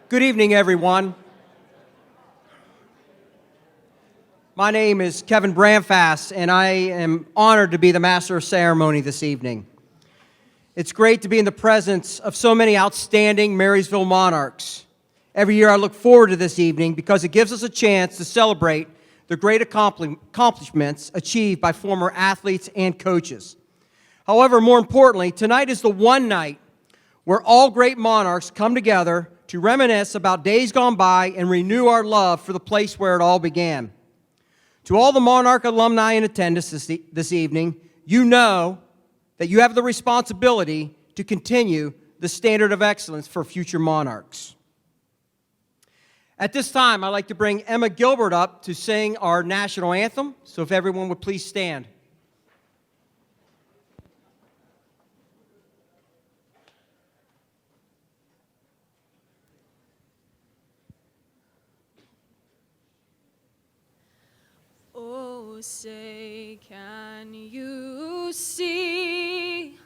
Good evening, everyone. My name is Kevin Bramfast, and I am honored to be the Master of Ceremony this evening. It's great to be in the presence of so many outstanding Marysville Monarchs. Every year I look forward to this evening because it gives us a chance to celebrate the great accomplishments achieved by former athletes and coaches. However, more importantly, tonight is the one night where all great Monarchs come together to reminisce about days gone by and renew our love for the place where it all began. To all the Monarch alumni in attendance this evening, you know that you have the responsibility to continue the standard of excellence for future Monarchs. At this time, I'd like to bring Emma Gilbert up to sing our national anthem, so if everyone would please stand. Oh, say, can you see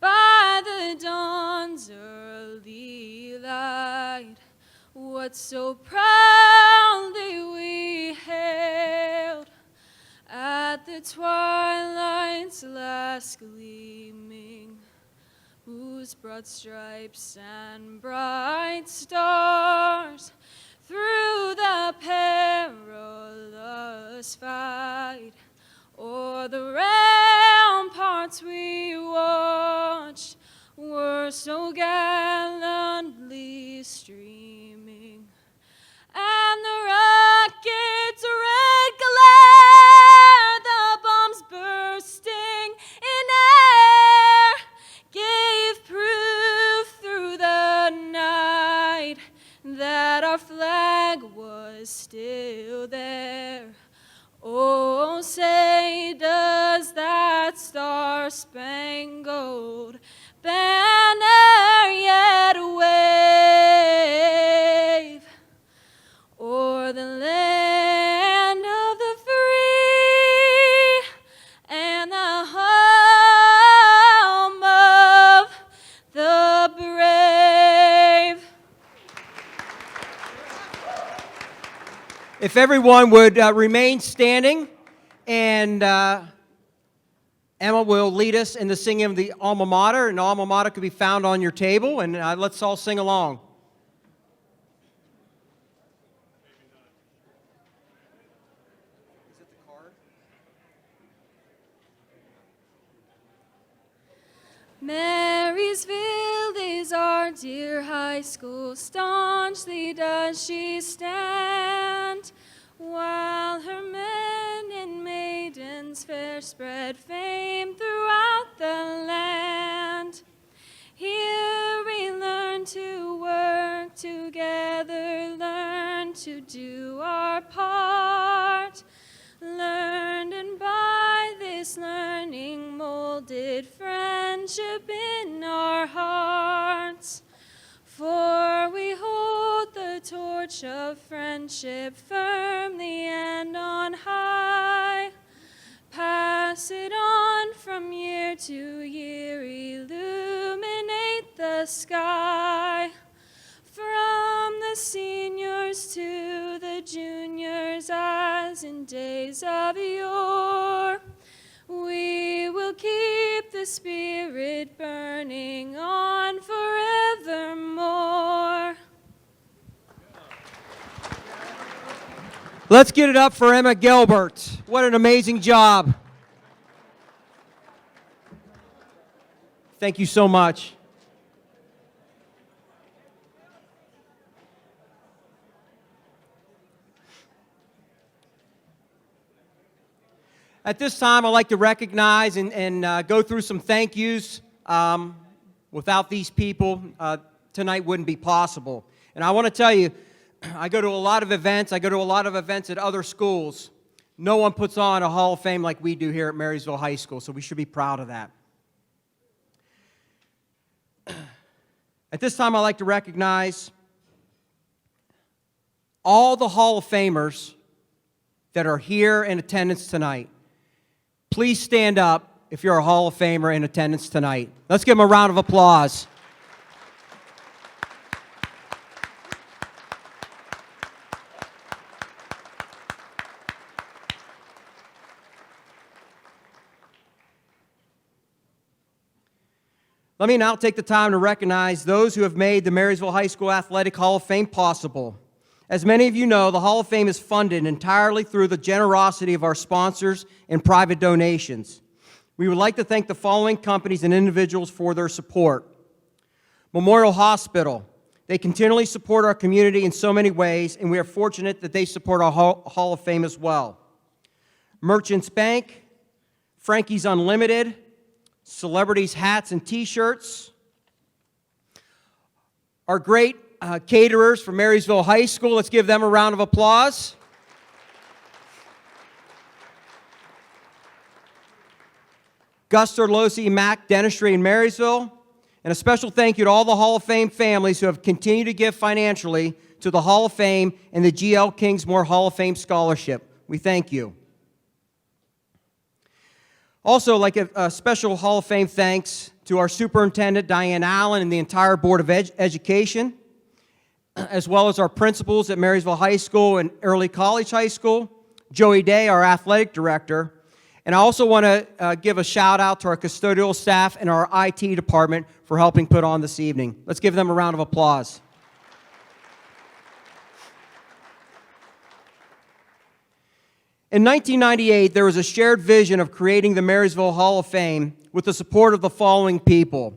by the dawn's early light what so proudly we hailed at the twilight's last gleaming, whose broad stripes and bright stars through the perilous fight o'er the ramparts we watched were so gallantly streaming, and the rocket's red glare, the bombs bursting in air, gave proof through the night that our flag was still there. Oh, say, does that star-spangled banner yet wave o'er the land of the free and the home of the brave? If everyone would remain standing, and Emma will lead us in the singing of the alma mater, and the alma mater can be found on your table, and let's all sing along. Marysville is our dear high school, staunchly does she stand, while her men and maidens fair spread fame throughout the land. Here we learn to work together, learn to do our part, learned and by this learning molded friendship in our hearts. For we hold the torch of friendship firmly and on high, pass it on from year to year, illuminate the sky. From the seniors to the juniors, as in days of yore, we will keep the spirit burning on forevermore. Let's get it up for Emma Gilbert. What an amazing job. Thank you so much. At this time, I'd like to recognize and go through some thank yous. Without these people, tonight wouldn't be possible. And I want to tell you, I go to a lot of events. I go to a lot of events at other schools. No one puts on a Hall of Fame like we do here at Marysville High School, so we should be proud of that. At this time, I'd like to recognize all the Hall of Famers that are here in attendance tonight. Please stand up if you're a Hall of Famer in attendance tonight. Let's give them a round of applause. Let me now take the time to recognize those who have made the Marysville High School Athletic Hall of Fame possible. As many of you know, the Hall of Fame is funded entirely through the generosity of our sponsors and private donations. We would like to thank the following companies and individuals for their support. Memorial Hospital. They continually support our community in so many ways, and we are fortunate that they support our Hall of Fame as well. Merchants Bank, Frankie's Unlimited, Celebrities Hats and T-shirts, our great caterers from Marysville High School. Let's give them a round of applause. Guster, Losi, Mack Dentistry in Marysville. And a special thank you to all the Hall of Fame families who have continued to give financially to the Hall of Fame and the G.L. Kingsmore Hall of Fame Scholarship. We thank you. Also, like a special Hall of Fame thanks to our Superintendent, Diane Allen, and the entire Board of Education, as well as our principals at Marysville High School and Early College High School, Joey Day, our athletic director. And I also want to give a shout out to our custodial staff and our IT department for helping put on this evening. Let's give them a round of applause. In 1998, there was a shared vision of creating the Marysville Hall of Fame with the support of the following people.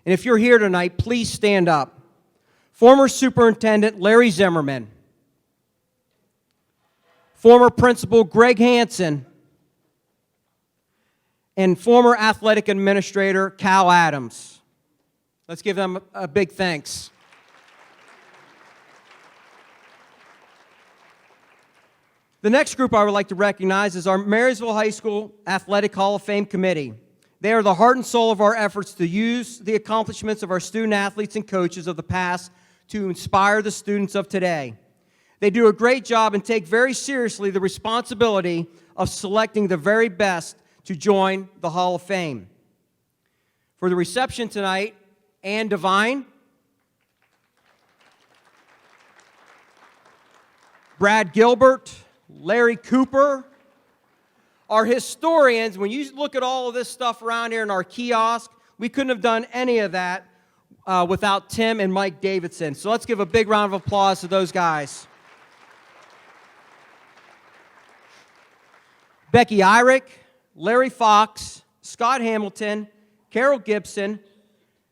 And if you're here tonight, please stand up. Former Superintendent Larry Zimmerman. Former Principal Greg Hansen. And former Athletic Administrator Cal Adams. Let's give them a big thanks. The next group I would like to recognize is our Marysville High School Athletic Hall of Fame Committee. They are the heart and soul of our efforts to use the accomplishments of our student athletes and coaches of the past to inspire the students of today. They do a great job and take very seriously the responsibility of selecting the very best to join the Hall of Fame. For the reception tonight, Ann Devine, Brad Gilbert, Larry Cooper. Our historians, when you look at all of this stuff around here in our kiosk, we couldn't have done any of that without Tim and Mike Davidson. So let's give a big round of applause to those guys. Becky Irick, Larry Fox, Scott Hamilton, Carol Gibson,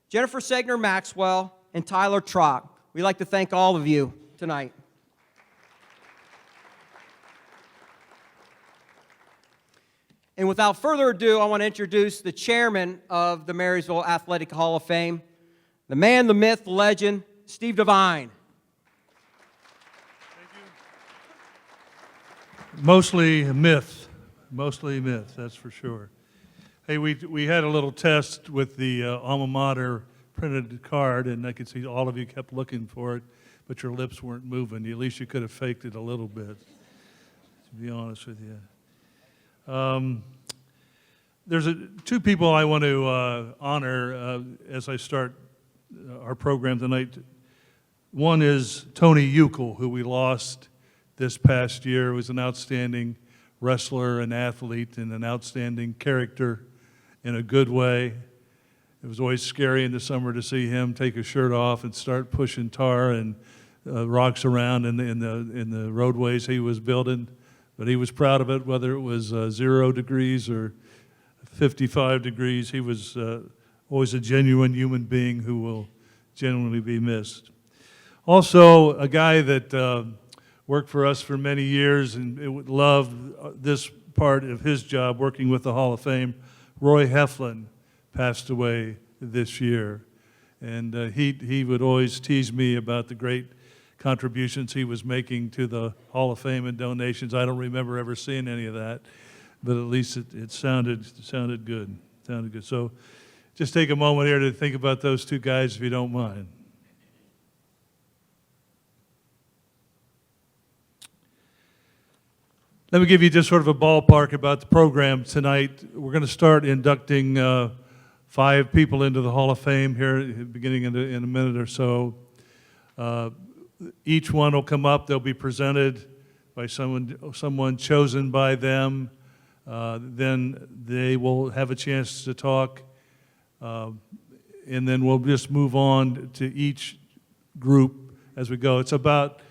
Jennifer Segner Maxwell, and Tyler Trott. We'd like to thank all of you tonight. And without further ado, I want to introduce the chairman of the Marysville Athletic Hall of Fame, the man, the myth, the legend, Steve Devine. Thank you. Mostly myth, that's for sure. Hey, we had a little test with the alma mater printed card, and I could see all of you kept looking for it, but your lips weren't moving. At least you could have faked it a little bit, to be honest with you. There's two people I want to honor as I start our program tonight. One is Tony Euchel, who we lost this past year. He was an outstanding wrestler and athlete and an outstanding character in a good way. It was always scary in the summer to see him take his shirt off and start pushing tar and rocks around in the roadways he was building. But he was proud of it, whether it was 0 degrees or 55 degrees. He was always a genuine human being who will genuinely be missed. Also, a guy that worked for us for many years and loved this part of his job, working with the Hall of Fame, Roy Heflin, passed away this year. And he would always tease me about the great contributions he was making to the Hall of Fame and donations. I don't remember ever seeing any of that, but at least it sounded good. Sounded good. So just take a moment here to think about those two guys, if you don't mind. Let me give you just sort of a ballpark about the program tonight. We're going to start inducting 5 people into the Hall of Fame here, beginning in a minute or so. Each one will come up. They'll be presented by someone chosen by them. Then they will have a chance to talk. and then we'll just move on to each group as we go. It's about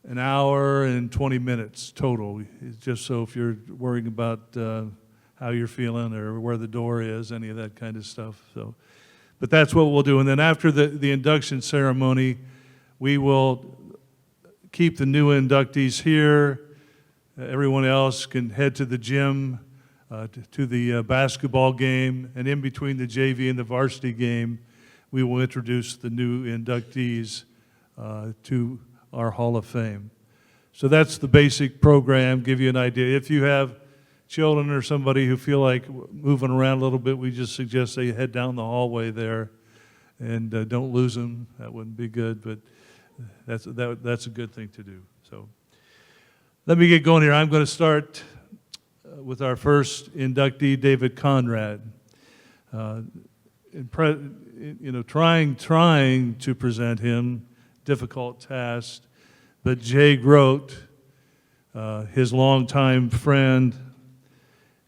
an hour and 20 minutes total. It's just so if you're worrying about how you're feeling or where the door is, any of that kind of stuff. So, but that's what we'll do. And then after the induction ceremony, we will keep the new inductees here. Everyone else can head to the gym, to the basketball game, and in between the JV and the varsity game, we will introduce the new inductees to our Hall of Fame. So that's the basic program, give you an idea. If you have children or somebody who feel like moving around a little bit, we just suggest they head down the hallway there and don't lose them. That wouldn't be good, but that's a good thing to do. So let me get going here. I'm going to start with our first inductee, David Conrad. Trying to present him, difficult task, but Jay Grote, his longtime friend,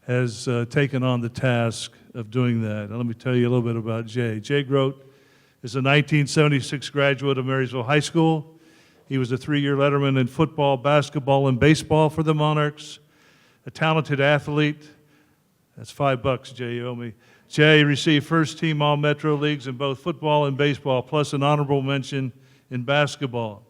has taken on the task of doing that. And let me tell you a little bit about Jay. Jay Grote is a 1976 graduate of Marysville High School. He was a 3-year letterman in football, basketball, and baseball for the Monarchs. A talented athlete. That's $5, Jay, you owe me. Jay received first-team All-Metro Leagues in both football and baseball, plus an honorable mention in basketball.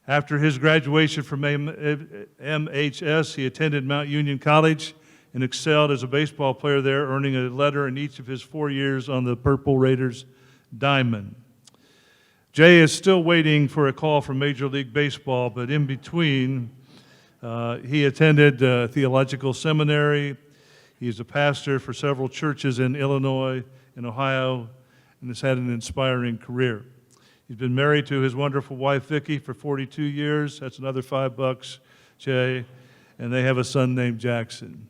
After his graduation from MHS, he attended Mount Union College and excelled as a baseball player there, earning a letter in each of his 4 years on the Purple Raiders diamond. Jay is still waiting for a call from Major League Baseball, but in between, he attended theological seminary. He's a pastor for several churches in Illinois and Ohio, and has had an inspiring career. He's been married to his wonderful wife, Vicki, for 42 years. That's another $5, Jay. And they have a son named Jackson.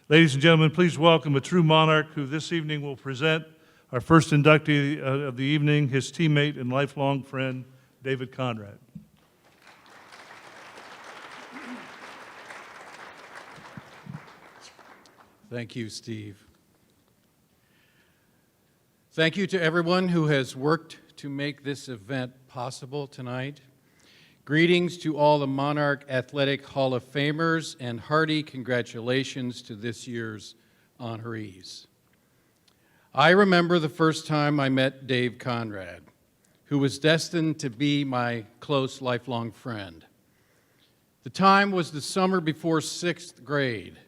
Ladies and gentlemen, please welcome a true Monarch who this evening will present our first inductee of the evening, his teammate and lifelong friend, David Conrad. Thank you, Steve. Thank you to everyone who has worked to make this event possible tonight. Greetings to all the Monarch Athletic Hall of Famers, and hearty congratulations to this year's honorees. I remember the first time I met Dave Conrad, who was destined to be my close lifelong friend. The time was the summer before 6th grade.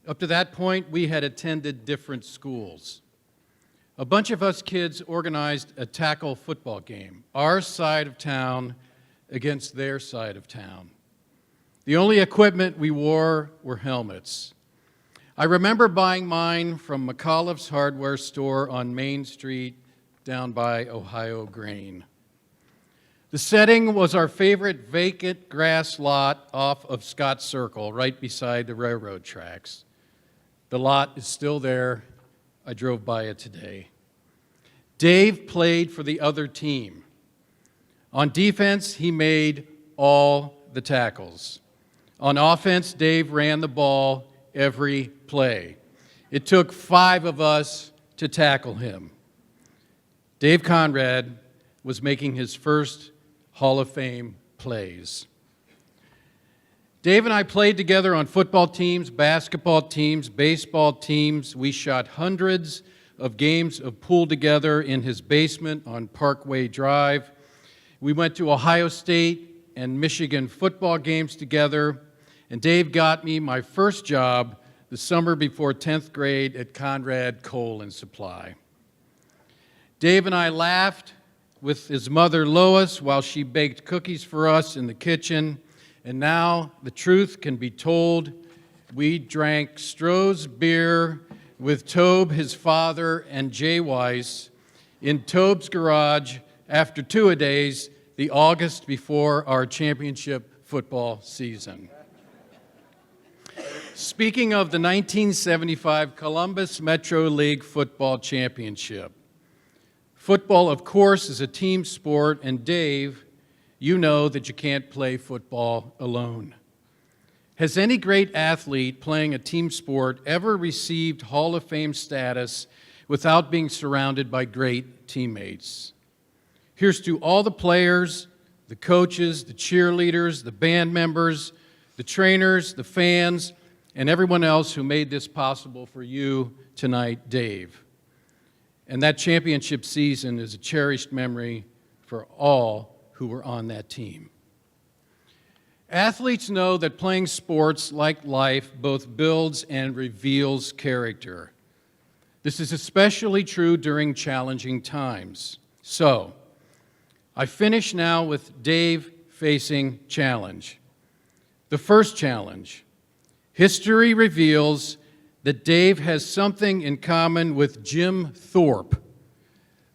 Up to that point, we had attended different schools. A bunch of us kids organized a tackle football game, our side of town against their side of town. The only equipment we wore were helmets. I remember buying mine from McAuliffe's hardware store on Main Street down by Ohio Grain. The setting was our favorite vacant grass lot off of Scott Circle, right beside the railroad tracks. The lot is still there. I drove by it today. Dave played for the other team. On defense, he made all the tackles. On offense, Dave ran the ball every play. It took 5 of us to tackle him. Dave Conrad was making his first Hall of Fame plays. Dave and I played together on football teams, basketball teams, baseball teams. We shot hundreds of games of pool together in his basement on Parkway Drive. We went to Ohio State and Michigan football games together, and Dave got me my first job the summer before 10th grade at Conrad Coal and Supply. Dave and I laughed with his mother Lois while she baked cookies for us in the kitchen, and now the truth can be told. We drank Stroh's beer with Tobe, his father, and Jay Weiss in Tobe's garage after 2-a-days, the August before our championship football season. Speaking of the 1975 Columbus Metro League Football Championship, football, of course, is a team sport, and Dave, you know that you can't play football alone. Has any great athlete playing a team sport ever received Hall of Fame status without being surrounded by great teammates. Here's to all the players, the coaches, the cheerleaders, the band members, the trainers, the fans, and everyone else who made this possible for you tonight, Dave. And that championship season is a cherished memory for all who were on that team. Athletes know that playing sports, like life, both builds and reveals character. This is especially true during challenging times. So, I finish now with Dave facing challenge. The first challenge. History reveals that Dave has something in common with Jim Thorpe,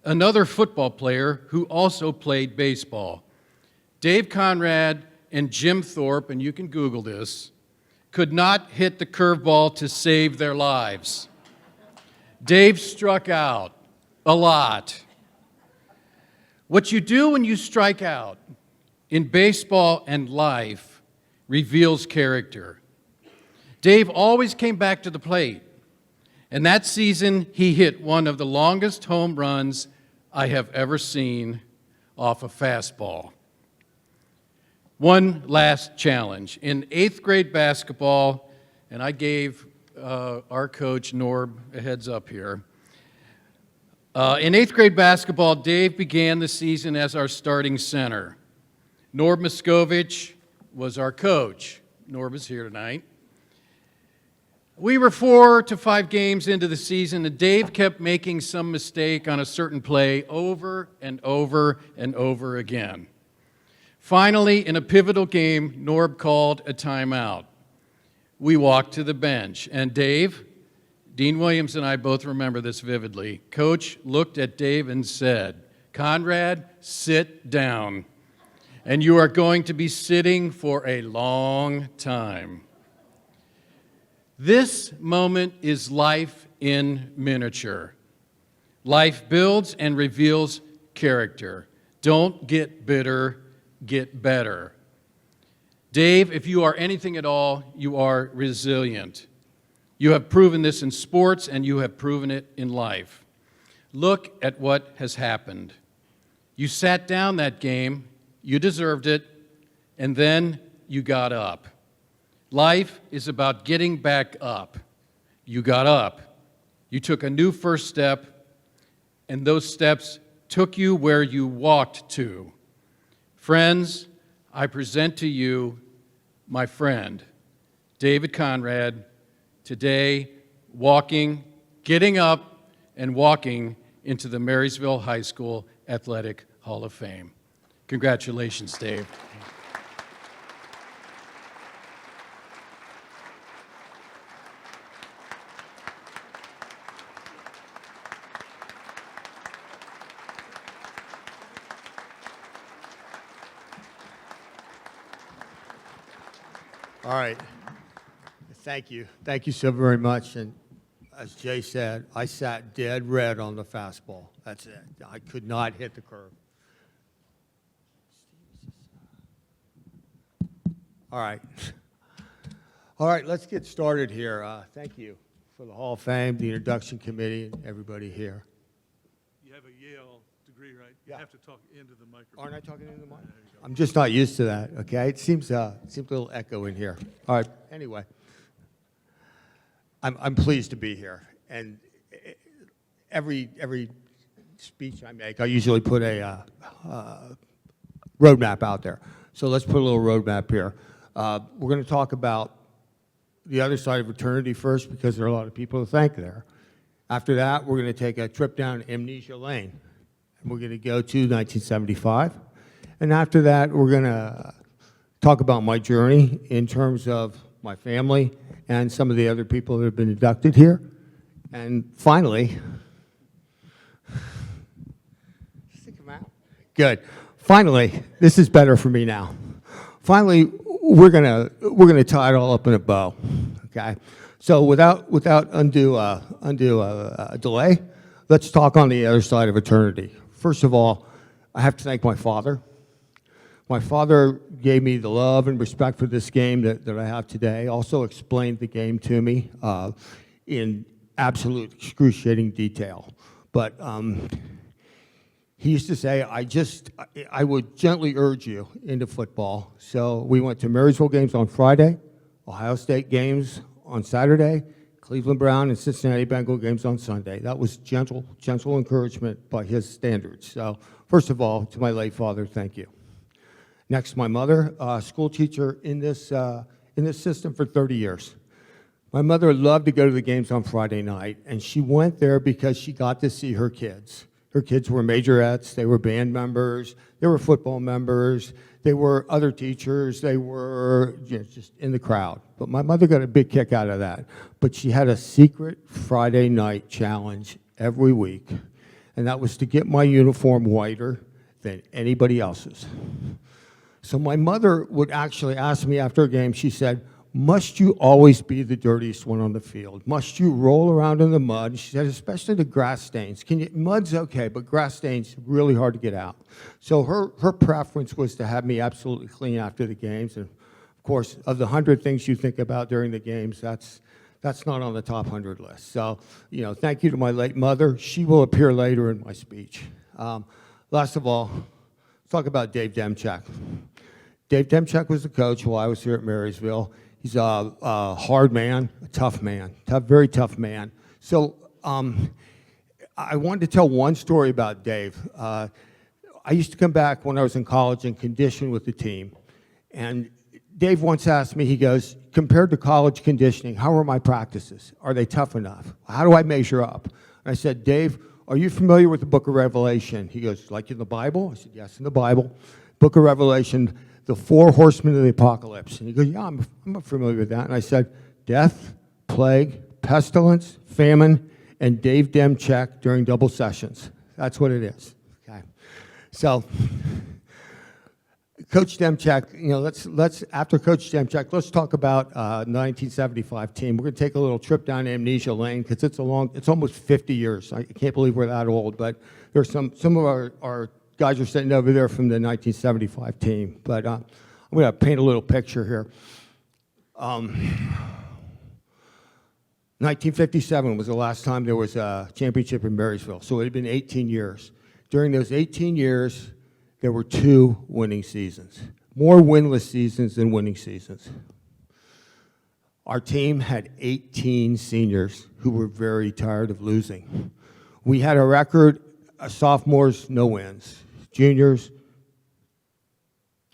another football player who also played baseball. Dave Conrad and Jim Thorpe, and you can Google this, could not hit the curveball to save their lives. Dave struck out a lot. What you do when you strike out in baseball and life reveals character. Dave always came back to the plate, and that season he hit one of the longest home runs I have ever seen off a fastball. One last challenge. In 8th grade basketball, and I gave our coach, Norb, a heads up here. In 8th grade basketball, Dave began the season as our starting center. Norb Miskovich was our coach. Norb is here tonight. We were 4 to 5 games into the season, and Dave kept making some mistake on a certain play over and over and over again. Finally, in a pivotal game, Norb called a timeout. We walked to the bench, and Dave, Dean Williams and I both remember this vividly. Coach looked at Dave and said, "Conrad, sit down, and you are going to be sitting for a long time." This moment is life in miniature. Life builds and reveals character. Don't get bitter, get better. Dave, if you are anything at all, you are resilient. You have proven this in sports, and you have proven it in life. Look at what has happened. You sat down that game, you deserved it, and then you got up. Life is about getting back up. You got up. You took a new first step, and those steps took you where you walked to. Friends, I present to you my friend, David Conrad, today walking, getting up, and walking into the Marysville High School Athletic Hall of Fame. Congratulations, Dave. All right. Thank you. Thank you so very much. And as Jay said, I sat dead red on the fastball. That's it. I could not hit the curve. All right. All right, let's get started here. Thank you for the Hall of Fame, the introduction committee, and everybody here. You have a Yale degree, right? Yeah. You have to talk into the microphone. Aren't I talking into the mic? I'm just not used to that, okay? It seems a little echo in here. All right, anyway. I'm pleased to be here. And every speech I make, I usually put a roadmap out there. So let's put a little roadmap here. We're going to talk about the other side of eternity first because there are a lot of people to thank there. After that, we're going to take a trip down Amnesia Lane. And we're going to go to 1975. And after that, we're going to talk about my journey in terms of my family and some of the other people that have been inducted here. And finally, stick them out. Good. Finally, this is better for me now. Finally, we're gonna tie it all up in a bow. Okay. So without undue delay, let's talk on the other side of eternity. First of all, I have to thank my father. My father gave me the love and respect for this game that I have today, also explained the game to me in absolute excruciating detail. But he used to say, I would gently urge you into football. So we went to Marysville games on Friday, Ohio State games on Saturday, Cleveland Brown and Cincinnati Bengal games on Sunday. That was gentle encouragement by his standards. So first of all, to my late father, thank you. Next, my mother, school teacher in this system for 30 years. My mother loved to go to the games on Friday night, and she went there because she got to see her kids. Her kids were majorettes, they were band members, they were football members, they were other teachers, they were just in the crowd. But my mother got a big kick out of that. But she had a secret Friday night challenge every week, and that was to get my uniform whiter than anybody else's. So my mother would actually ask me after a game, she said, must you always be the dirtiest one on the field? Must you roll around in the mud? She said, especially the grass stains. Mud's okay, but grass stains really hard to get out. So her preference was to have me absolutely clean after the games. And of course, of the 100 things you think about during the games, that's not on the top 100 list. So, thank you to my late mother. She will appear later in my speech. Last of all, let's talk about Dave Demchak. Dave Demchak was the coach while I was here at Marysville. He's a hard man, a tough man, very tough man. So I wanted to tell one story about Dave. I used to come back when I was in college and condition with the team. And Dave once asked me, he goes, compared to college conditioning, how are my practices? Are they tough enough? How do I measure up? And I said, Dave, are you familiar with the book of Revelation? He goes, like in the Bible? I said, yes, in the Bible. Book of Revelation, the 4 horsemen of the apocalypse. And he goes, yeah, I'm familiar with that. And I said, death, plague, pestilence, famine, and Dave Demchak during double sessions. That's what it is. Okay. So, Coach Demchak, let's after Coach Demchak, let's talk about the 1975 team. We're going to take a little trip down amnesia lane because it's almost 50 years. I can't believe we're that old, but there's some of our guys are sitting over there from the 1975 team. But I'm going to paint a little picture here. 1957 was the last time there was a championship in Marysville, so it had been 18 years. During those 18 years, there were 2 winning seasons, more winless seasons than winning seasons. Our team had 18 seniors who were very tired of losing. We had a record, sophomores, no wins. Juniors,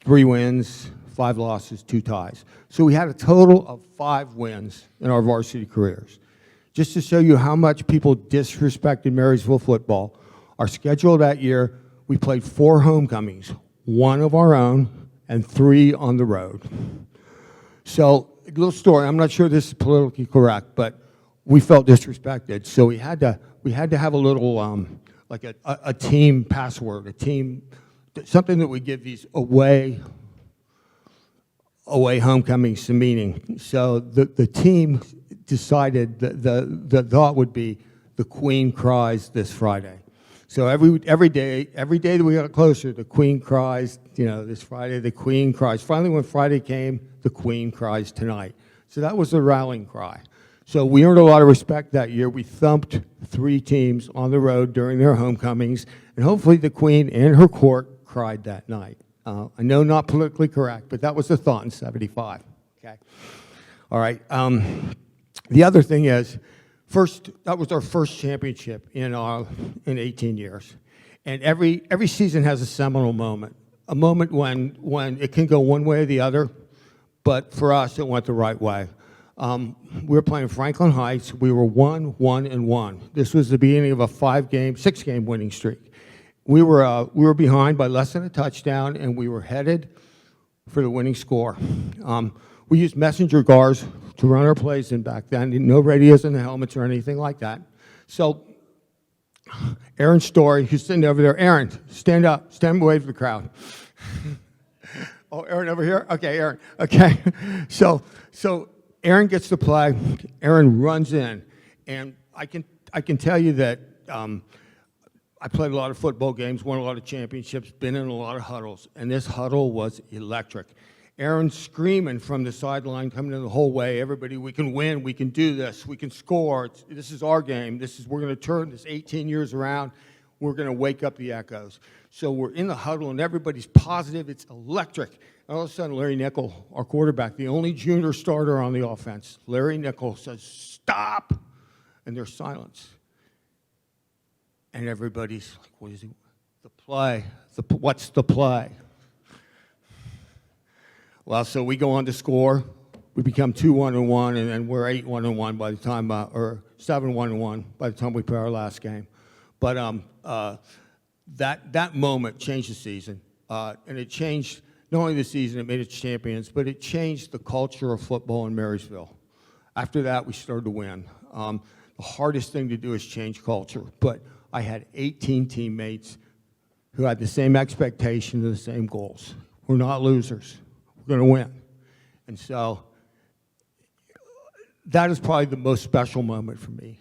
3 wins, 5 losses, 2 ties. So we had a total of 5 wins in our varsity careers. Just to show you how much people disrespected Marysville football, our schedule that year, we played 4 homecomings, 1 of our own and 3 on the road. So, a little story, I'm not sure this is politically correct, but we felt disrespected. So we had to have a little, like a team password, something that would give these away homecomings some meaning. So the team decided the thought would be the Queen cries this Friday. So every day that we got closer, the Queen cries, this Friday, the Queen cries. Finally, when Friday came, the Queen cries tonight. So that was the rallying cry. So we earned a lot of respect that year. We thumped 3 teams on the road during their homecomings, and hopefully the Queen and her court cried that night. I know not politically correct, but that was the thought in '75. Okay. All right. The other thing is, that was our first championship in 18 years. And every season has a seminal moment, a moment when it can go one way or the other, but for us, it went the right way. We were playing Franklin Heights. We were 1-1-1. This was the beginning of a 6-game winning streak. We were behind by less than a touchdown, and we were headed for the winning score. We used messenger cars to run our plays in back then. No radios in the helmets or anything like that. So Aaron Story, who's sitting over there. Aaron, stand up. Stand and wave to the crowd. Oh, Aaron over here? Okay, Aaron. Okay. So Aaron gets the play. Aaron runs in. And I can tell you that I played a lot of football games, won a lot of championships, been in a lot of huddles. And this huddle was electric. Aaron's screaming from the sideline, coming in the whole way. Everybody, we can win. We can do this. We can score. This is our game. We're going to turn this 18 years around. We're going to wake up the echoes. So we're in the huddle, and everybody's positive. It's electric. And all of a sudden, Larry Nickel, our quarterback, the only junior starter on the offense, Larry Nickel says, "Stop!" And there's silence. And everybody's like, "What is it? The play. What's the play?" Well, so we go on to score. We become 2-1-1, and then we're 8-1-1 by the time, or 7-1-1 by the time we play our last game. But that moment changed the season, and it changed not only the season, it made us champions, but it changed the culture of football in Marysville. After that, we started to win. The hardest thing to do is change culture, but I had 18 teammates who had the same expectations and the same goals. We're not losers. We're going to win. And so that is probably the most special moment for me.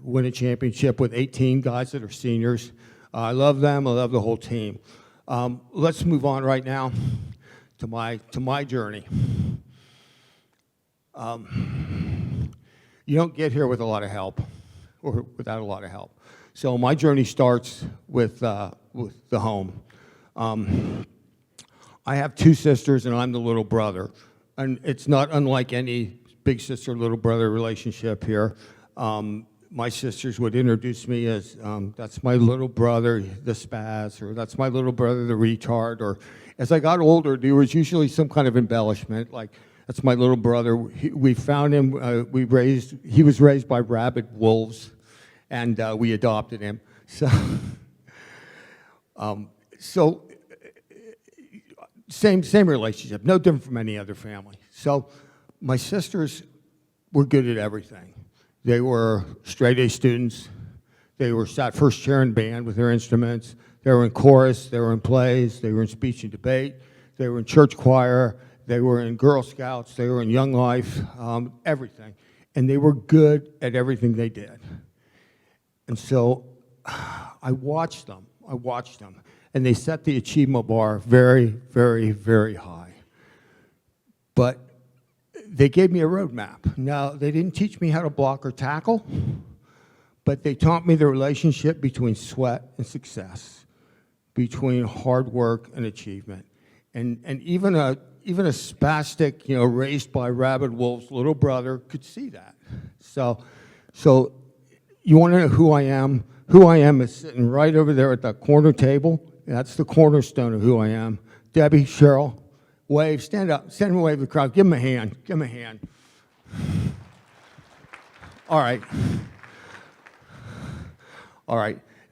Win a championship with 18 guys that are seniors. I love them. I love the whole team. Let's move on right now to my journey. You don't get here with a lot of help, or without a lot of help. So my journey starts with the home. I have two sisters, and I'm the little brother. And it's not unlike any big sister-little brother relationship here. My sisters would introduce me as, "That's my little brother, the spaz," or "That's my little brother, the retard." Or as I got older, there was usually some kind of embellishment, like, "That's my little brother. We found him, he was raised by rabid wolves, and we adopted him." So, same relationship, no different from any other family. So my sisters were good at everything. They were straight-A students. They were sat first chair in band with their instruments. They were in chorus. They were in plays. They were in speech and debate. They were in church choir. They were in Girl Scouts. They were in Young Life, everything. And they were good at everything they did. And so I watched them. And they set the achievement bar very, very, very high. But they gave me a roadmap. Now, they didn't teach me how to block or tackle, but they taught me the relationship between sweat and success, between hard work and achievement. And even a spastic, raised by rabid wolves little brother could see that. So you want to know who I am? Who I am is sitting right over there at that corner table. That's the cornerstone of who I am. Debbie, Cheryl, wave, stand up, stand and wave to the crowd. Give them a hand, give them a hand. All right.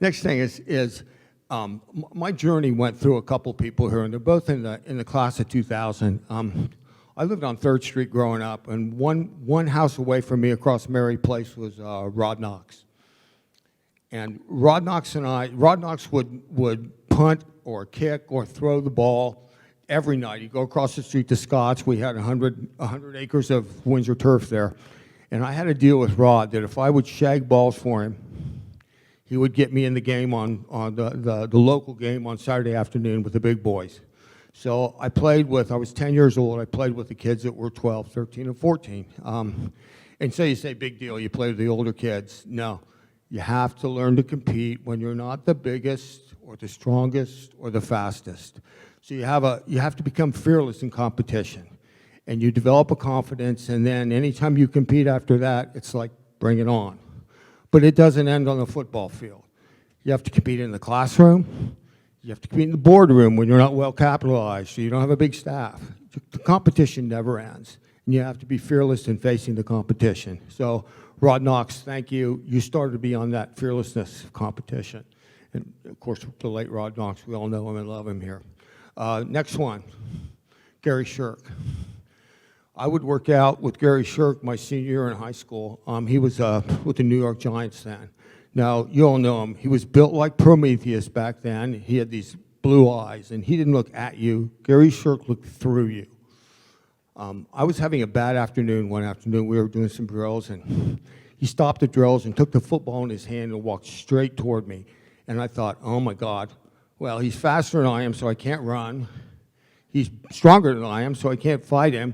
Next thing is my journey went through a couple people here, and they're both in the class of 2000. I lived on 3rd Street growing up, and one house away from me across Mary Place was Rod Knox. And Rod Knox would punt or kick or throw the ball every night. He'd go across the street to Scott's. We had 100 acres of Windsor turf there. And I had a deal with Rod that if I would shag balls for him, he would get me in the game on the local game on Saturday afternoon with the big boys. So I was 10 years old. I played with the kids that were 12, 13, and 14. And so you say, big deal, you play with the older kids. No. You have to learn to compete when you're not the biggest or the strongest or the fastest. So you have to become fearless in competition. And you develop a confidence, and then anytime you compete after that, it's like, bring it on. But it doesn't end on the football field. You have to compete in the classroom. You have to compete in the boardroom when you're not well capitalized, so you don't have a big staff. The competition never ends. And you have to be fearless in facing the competition. So Rod Knox, thank you. You started to be on that fearlessness competition. And, of course, the late Rod Knox, we all know him and love him here. Next one, Gary Shirk. I would work out with Gary Shirk my senior year in high school. He was with the New York Giants then. Now, you all know him. He was built like Prometheus back then. He had these blue eyes, and he didn't look at you. Gary Shirk looked through you. I was having a bad afternoon one afternoon. We were doing some drills, and he stopped the drills and took the football in his hand and walked straight toward me. And I thought, oh, my God. Well, he's faster than I am, so I can't run. He's stronger than I am, so I can't fight him.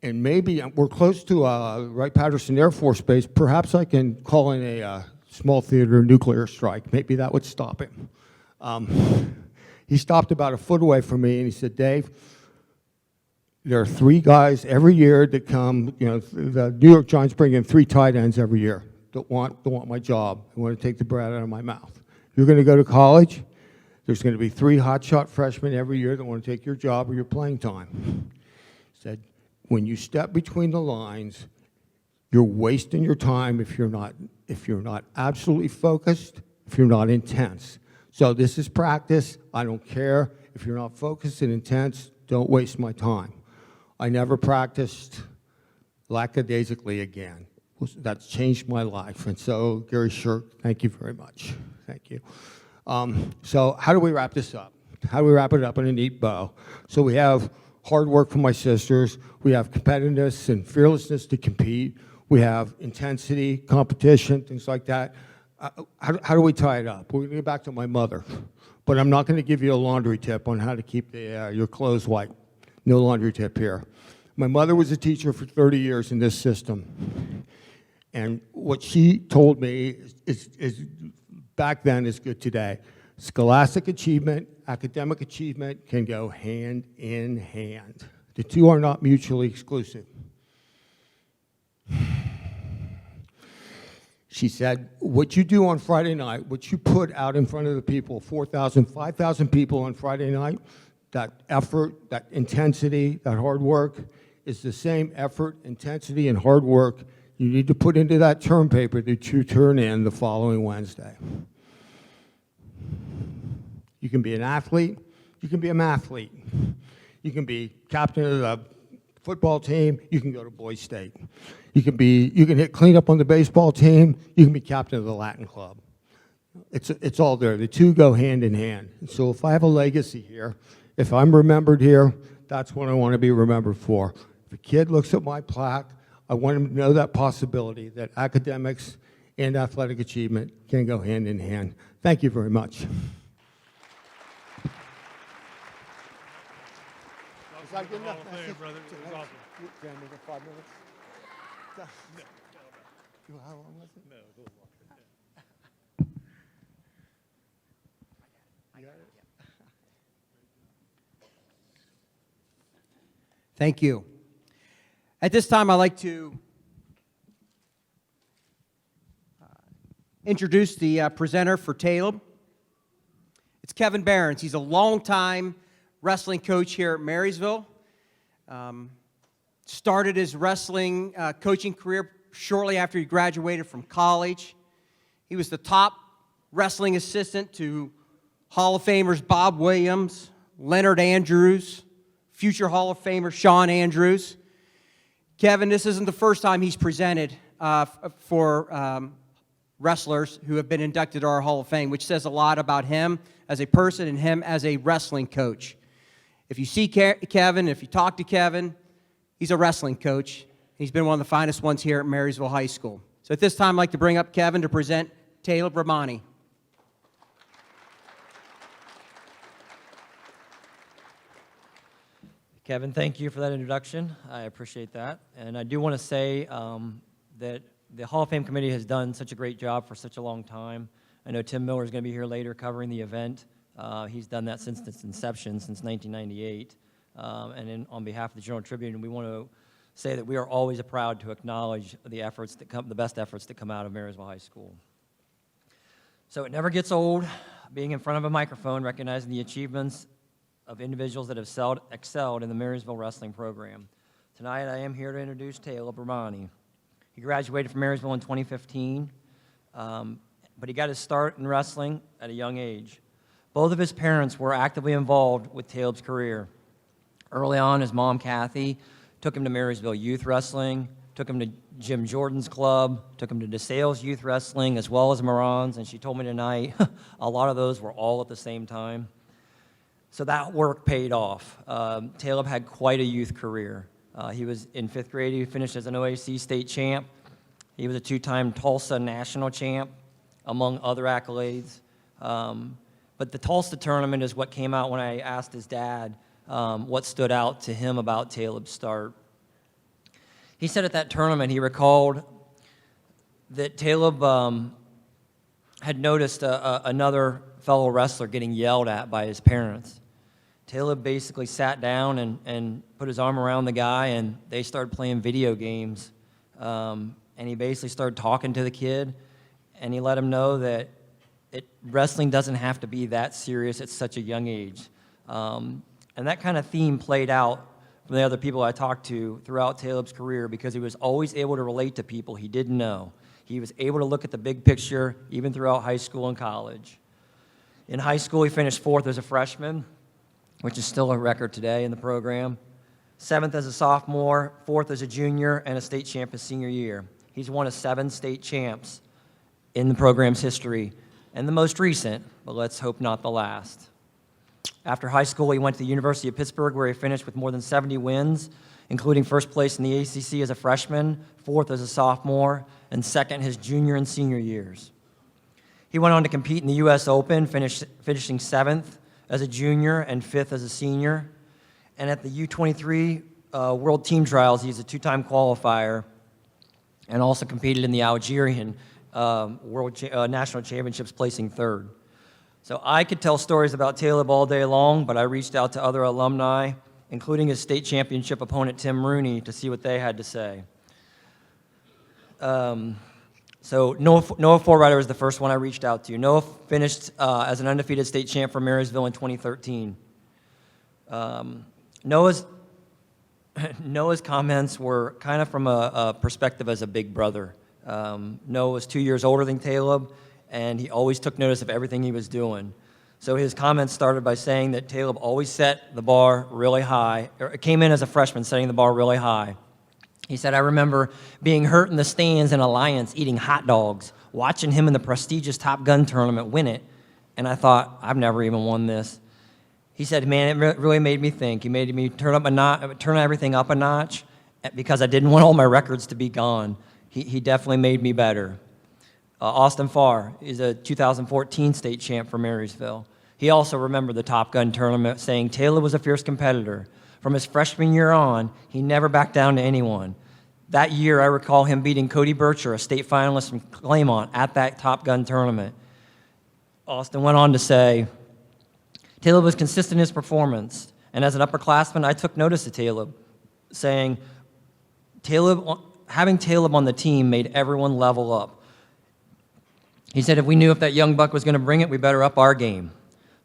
And maybe we're close to Wright-Patterson Air Force Base. Perhaps I can call in a small theater nuclear strike. Maybe that would stop him. He stopped about a foot away from me, and he said, Dave, there are 3 guys every year that come, the New York Giants bring in 3 tight ends every year that want my job, and want to take the bread out of my mouth. You're going to go to college, there's going to be 3 hotshot freshmen every year that want to take your job or your playing time. He said, when you step between the lines, you're wasting your time if you're not absolutely focused, if you're not intense. So this is practice. I don't care. If you're not focused and intense, don't waste my time. I never practiced lackadaisically again. That's changed my life. And so, Gary Shirk, thank you very much. Thank you. So how do we wrap this up? How do we wrap it up in a neat bow? So we have hard work from my sisters. We have competitiveness and fearlessness to compete. We have intensity, competition, things like that. How do we tie it up? We're going to get back to my mother. But I'm not going to give you a laundry tip on how to keep your clothes white. No laundry tip here. My mother was a teacher for 30 years in this system. And what she told me is back then is good today. Scholastic achievement, academic achievement can go hand in hand. The two are not mutually exclusive. She said, what you do on Friday night, what you put out in front of the people, 4,000, 5,000 people on Friday night, that effort, that intensity, that hard work is the same effort, intensity, and hard work you need to put into that term paper that you turn in the following Wednesday. You can be an athlete, you can be a mathlete. You can be captain of the football team, you can go to Boys State. You can hit cleanup on the baseball team, you can be captain of the Latin club. It's all there. The two go hand in hand. So if I have a legacy here, if I'm remembered here, that's what I want to be remembered for. If a kid looks at my plaque, I want him to know that possibility, that academics and athletic achievement can go hand in hand. Thank you very much. Is that good enough? Brother. It was awesome. Can I make it 5 minutes? How long was it? No, it was a little longer. You got it? Thank you. At this time, I'd like to introduce the presenter for Taleb. It's Kevin Behrens. He's a longtime wrestling coach here at Marysville. Started his wrestling coaching career shortly after he graduated from college. He was the top wrestling assistant to Hall of Famers Bob Williams, Leonard Andrews, future Hall of Famer Shawn Andrews. Kevin, this isn't the first time he's presented for wrestlers who have been inducted to our Hall of Fame, which says a lot about him as a person and him as a wrestling coach. If you see Kevin, if you talk to Kevin, he's a wrestling coach. He's been one of the finest ones here at Marysville High School. So at this time, I'd like to bring up Kevin to present Taleb Rahmani. Kevin, thank you for that introduction. I appreciate that. And I do want to say that the Hall of Fame Committee has done such a great job for such a long time. I know Tim Miller is going to be here later covering the event. He's done that since its inception, since 1998. On behalf of the Journal Tribune, we want to say that we are always proud to acknowledge the efforts that come, the best efforts that come out of Marysville High School. So it never gets old being in front of a microphone, recognizing the achievements of individuals that have excelled in the Marysville wrestling program. Tonight, I am here to introduce Taleb Rahmani. He graduated from Marysville in 2015, but he got his start in wrestling at a young age. Both of his parents were actively involved with Taleb's career. Early on, his mom, Kathy, took him to Marysville Youth Wrestling, took him to Jim Jordan's club, took him to DeSales Youth Wrestling, as well as Moran's, and she told me tonight a lot of those were all at the same time. So that work paid off. Taleb had quite a youth career. He was in 5th grade, he finished as an OAC state champ. He was a 2-time Tulsa national champ, among other accolades. But the Tulsa tournament is what came out when I asked his dad what stood out to him about Taleb's start. He said at that tournament he recalled that Taleb had noticed another fellow wrestler getting yelled at by his parents. Taleb basically sat down and put his arm around the guy, and they started playing video games. And he basically started talking to the kid, and he let him know that wrestling doesn't have to be that serious at such a young age. And that kind of theme played out from the other people I talked to throughout Taleb's career, because he was always able to relate to people he didn't know. He was able to look at the big picture even throughout high school and college. In high school, he finished 4th as a freshman, which is still a record today in the program. 7th as a sophomore, 4th as a junior, and a state champ his senior year. He's one of 7 state champs in the program's history, and the most recent, but let's hope not the last. After high school, he went to the University of Pittsburgh, where he finished with more than 70 wins, including 1st place in the ACC as a freshman, 4th as a sophomore, and 2nd his junior and senior years. He went on to compete in the U.S. Open, finishing 7th as a junior and 5th as a senior. And at the U23 World Team Trials, he's a 2-time qualifier and also competed in the Algerian National Championships, placing 3rd. So I could tell stories about Taleb all day long, but I reached out to other alumni, including his state championship opponent, Tim Rooney, to see what they had to say. So Noah Forrider was the first one I reached out to. Noah finished as an undefeated state champ for Marysville in 2013. Noah's comments were kind of from a perspective as a big brother. Noah was 2 years older than Taleb, and he always took notice of everything he was doing. So his comments started by saying that Taleb always set the bar really high, or came in as a freshman setting the bar really high. He said, I remember being hurt in the stands in Alliance eating hot dogs, watching him in the prestigious Top Gun tournament win it, and I thought, I've never even won this. He said, man, it really made me think. He made me turn everything up a notch because I didn't want all my records to be gone. He definitely made me better. Austin Farr is a 2014 state champ for Marysville. He also remembered the Top Gun tournament, saying Taleb was a fierce competitor. From his freshman year on, he never backed down to anyone. That year, I recall him beating Cody Bircher, a state finalist from Claymont, at that Top Gun tournament. Austin went on to say, Taleb was consistent in his performance, and as an upperclassman, I took notice of Taleb, saying, having Taleb on the team made everyone level up. He said if we knew if that young buck was going to bring it, we better up our game.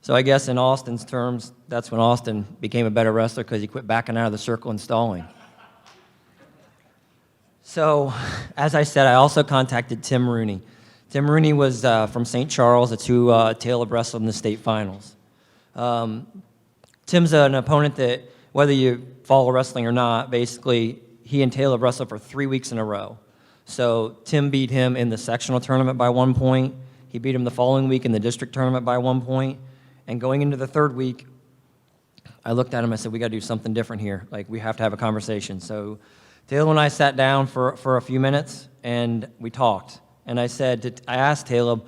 So I guess in Austin's terms, that's when Austin became a better wrestler, because he quit backing out of the circle and stalling. So, as I said, I also contacted Tim Rooney. Tim Rooney was from St. Charles. It's who Taleb wrestled in the state finals. Tim's an opponent that, whether you follow wrestling or not, basically he and Taleb wrestled for 3 weeks in a row. So Tim beat him in the sectional tournament by 1 point. He beat him the following week in the district tournament by 1 point. And going into the 3rd week, I looked at him, I said, we got to do something different here. Like, we have to have a conversation. So Taleb and I sat down for a few minutes, and we talked. And I asked Taleb,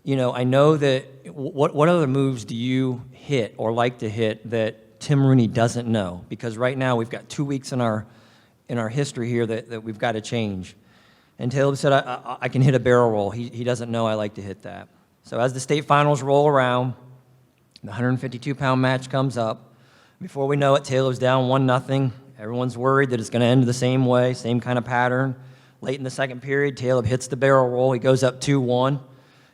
you know, I know that, what other moves do you hit or like to hit that Tim Rooney doesn't know? Because right now we've got 2 weeks in our history here that we've got to change. And Taleb said, I can hit a barrel roll. He doesn't know I like to hit that. So as the state finals roll around, the 152-pound match comes up. Before we know it, Taleb's down 1-0. Everyone's worried that it's going to end the same way, same kind of pattern. Late in the 2nd period, Taleb hits the barrel roll. He goes up 2-1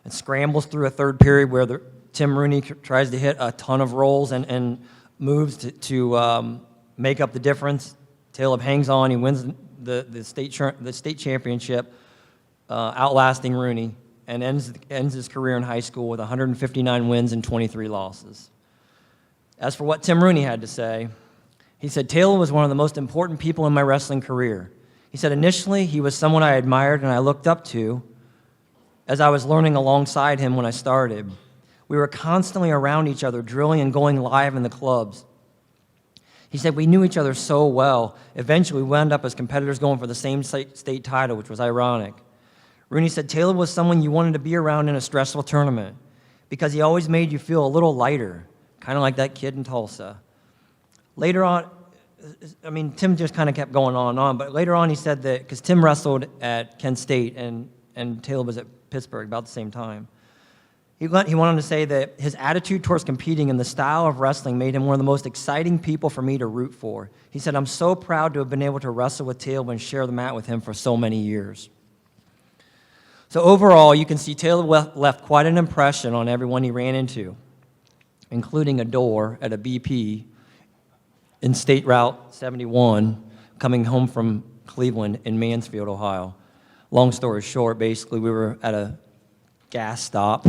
and scrambles through a 3rd period where Tim Rooney tries to hit a ton of rolls and moves to make up the difference. Taleb hangs on. He wins the state championship, outlasting Rooney, and ends his career in high school with 159 wins and 23 losses. As for what Tim Rooney had to say, he said, Taleb was one of the most important people in my wrestling career. He said, initially, he was someone I admired and I looked up to as I was learning alongside him when I started. We were constantly around each other, drilling and going live in the clubs. He said, we knew each other so well. Eventually, we wound up as competitors going for the same state title, which was ironic. Rooney said, Taleb was someone you wanted to be around in a stressful tournament because he always made you feel a little lighter, kind of like that kid in Tulsa. Later on, I mean, Tim just kind of kept going on and on, but later on he said that, because Tim wrestled at Kent State and Taylor was at Pittsburgh about the same time. He went on to say that his attitude towards competing and the style of wrestling made him one of the most exciting people for me to root for. He said, "I'm so proud to have been able to wrestle with Taylor and share the mat with him for so many years." So overall, you can see Taylor left quite an impression on everyone he ran into, including a door at a BP in State Route 71, coming home from Cleveland in Mansfield, Ohio. Long story short, basically, we were at a gas stop,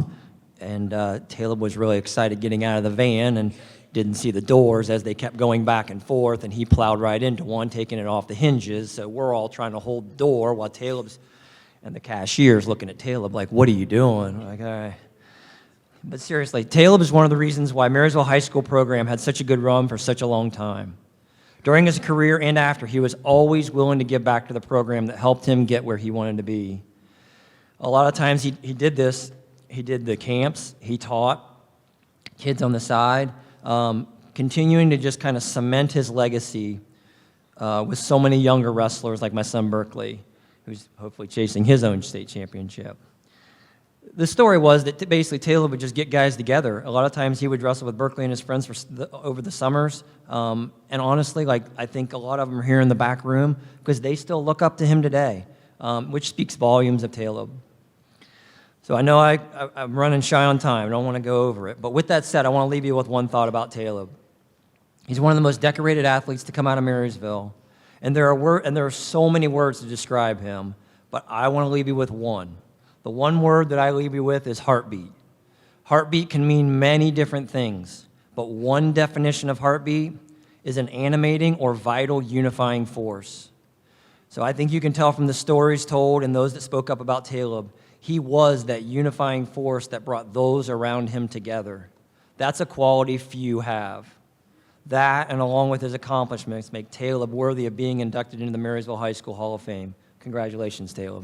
and Taylor was really excited getting out of the van and didn't see the doors as they kept going back and forth, and he plowed right into one, taking it off the hinges. So we're all trying to hold the door while Taylor's and the cashier's looking at Taylor like, "What are you doing?" Like, all right. But seriously, Taylor is one of the reasons why Marysville High School program had such a good run for such a long time. During his career and after, he was always willing to give back to the program that helped him get where he wanted to be. A lot of times he did this. He did the camps. He taught kids on the side, continuing to just kind of cement his legacy with so many younger wrestlers like my son Berkeley, who's hopefully chasing his own state championship. The story was that basically Taylor would just get guys together. A lot of times he would wrestle with Berkeley and his friends over the summers. And honestly, like, I think a lot of them are here in the back room because they still look up to him today, which speaks volumes of Taylor. So I know I'm running shy on time. I don't want to go over it. But with that said, I want to leave you with one thought about Taylor. He's one of the most decorated athletes to come out of Marysville. And there are so many words to describe him, but I want to leave you with one. The one word that I leave you with is heartbeat. Heartbeat can mean many different things, but one definition of heartbeat is an animating or vital unifying force. So I think you can tell from the stories told and those that spoke up about Taylor, he was that unifying force that brought those around him together. That's a quality few have. That, and along with his accomplishments, make Taylor worthy of being inducted into the Marysville High School Hall of Fame. Congratulations, Taylor.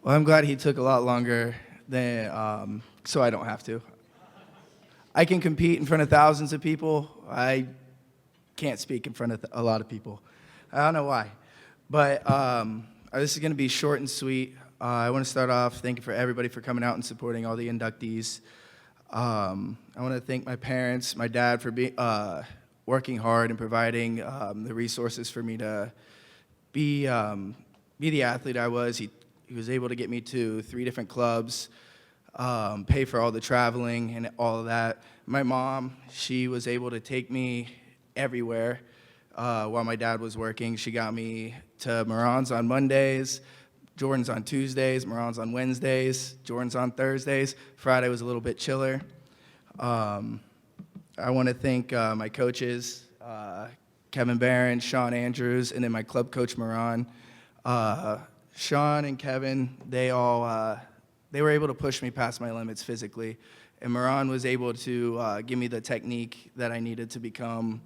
Well, I'm glad he took a lot longer than, so I don't have to. I can compete in front of thousands of people. I can't speak in front of a lot of people. I don't know why. But this is going to be short and sweet. I want to start off thanking for everybody for coming out and supporting all the inductees. I want to thank my parents, my dad for working hard and providing the resources for me to be the athlete I was. He was able to get me to 3 different clubs, pay for all the traveling and all of that. My mom, she was able to take me everywhere while my dad was working. She got me to Moran's on Mondays, Jordan's on Tuesdays, Moran's on Wednesdays, Jordan's on Thursdays. Friday was a little bit chiller. I want to thank my coaches, Kevin Barron, Sean Andrews, and then my club coach, Moran. Sean and Kevin, they were able to push me past my limits physically, and Moran was able to give me the technique that I needed to become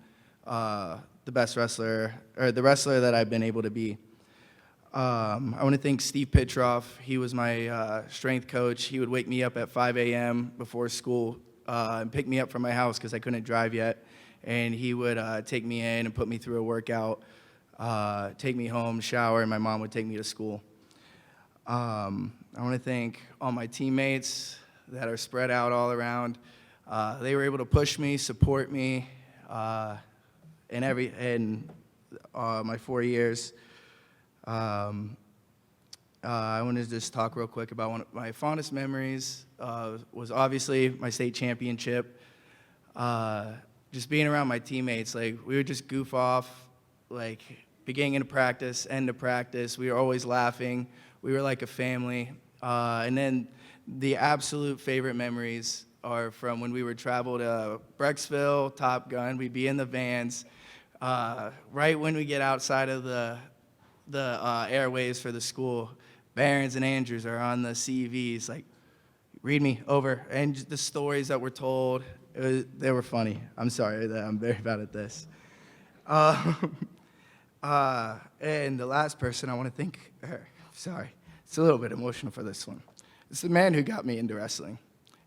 the best wrestler, or the wrestler that I've been able to be. I want to thank Steve Pitroff. He was my strength coach. He would wake me up at 5 a.m. before school and pick me up from my house because I couldn't drive yet, and he would take me in and put me through a workout. Take me home, shower, and my mom would take me to school. I want to thank all my teammates that are spread out all around. They were able to push me, support me in my 4 years. I want to just talk real quick about one of my fondest memories was obviously my state championship. Just being around my teammates, like, we would just goof off, like, beginning of practice, end of practice. We were always laughing. We were like a family. And then the absolute favorite memories are from when we would travel to Brecksville, Top Gun. We'd be in the vans. Right when we get outside of the airways for the school, Barons and Andrews are on the CVs, like, read me over. And the stories that were told, They were funny. I'm sorry that I'm very bad at this. And the last person I want to thank, sorry, it's a little bit emotional for this one. It's the man who got me into wrestling.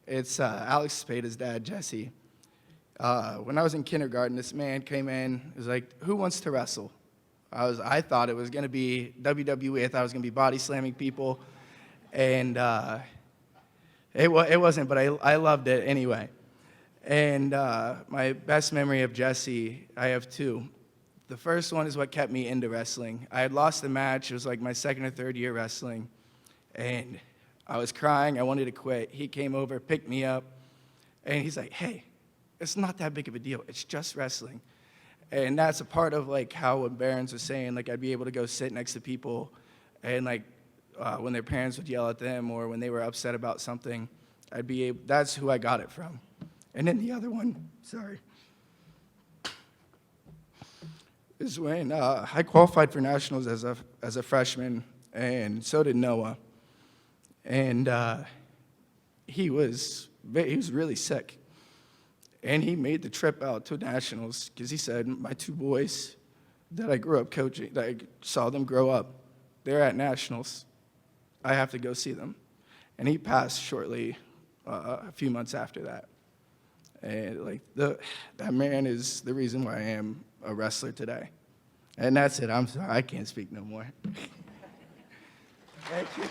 It's Alex Spade's dad, Jesse. When I was in kindergarten, this man came in, was like, who wants to wrestle? I thought it was going to be WWE. I thought it was going to be body slamming people. And it wasn't, but I loved it anyway. And my best memory of Jesse, I have two. The first one is what kept me into wrestling. I had lost a match. It was like my second or third year wrestling. And I was crying. I wanted to quit. He came over, picked me up, and he's like, hey, it's not that big of a deal. It's just wrestling. And that's a part of like how what Barron's was saying, like I'd be able to go sit next to people and like when their parents would yell at them or when they were upset about something, that's who I got it from. And then the other one, sorry, is when I qualified for nationals as a freshman, and so did Noah. And he was really sick. And he made the trip out to nationals because he said, my two boys that I grew up coaching, that I saw them grow up, they're at nationals. I have to go see them. And he passed shortly, a few months after that. And like that man is the reason why I am a wrestler today. And that's it. I'm sorry, I can't speak no more. Thank you.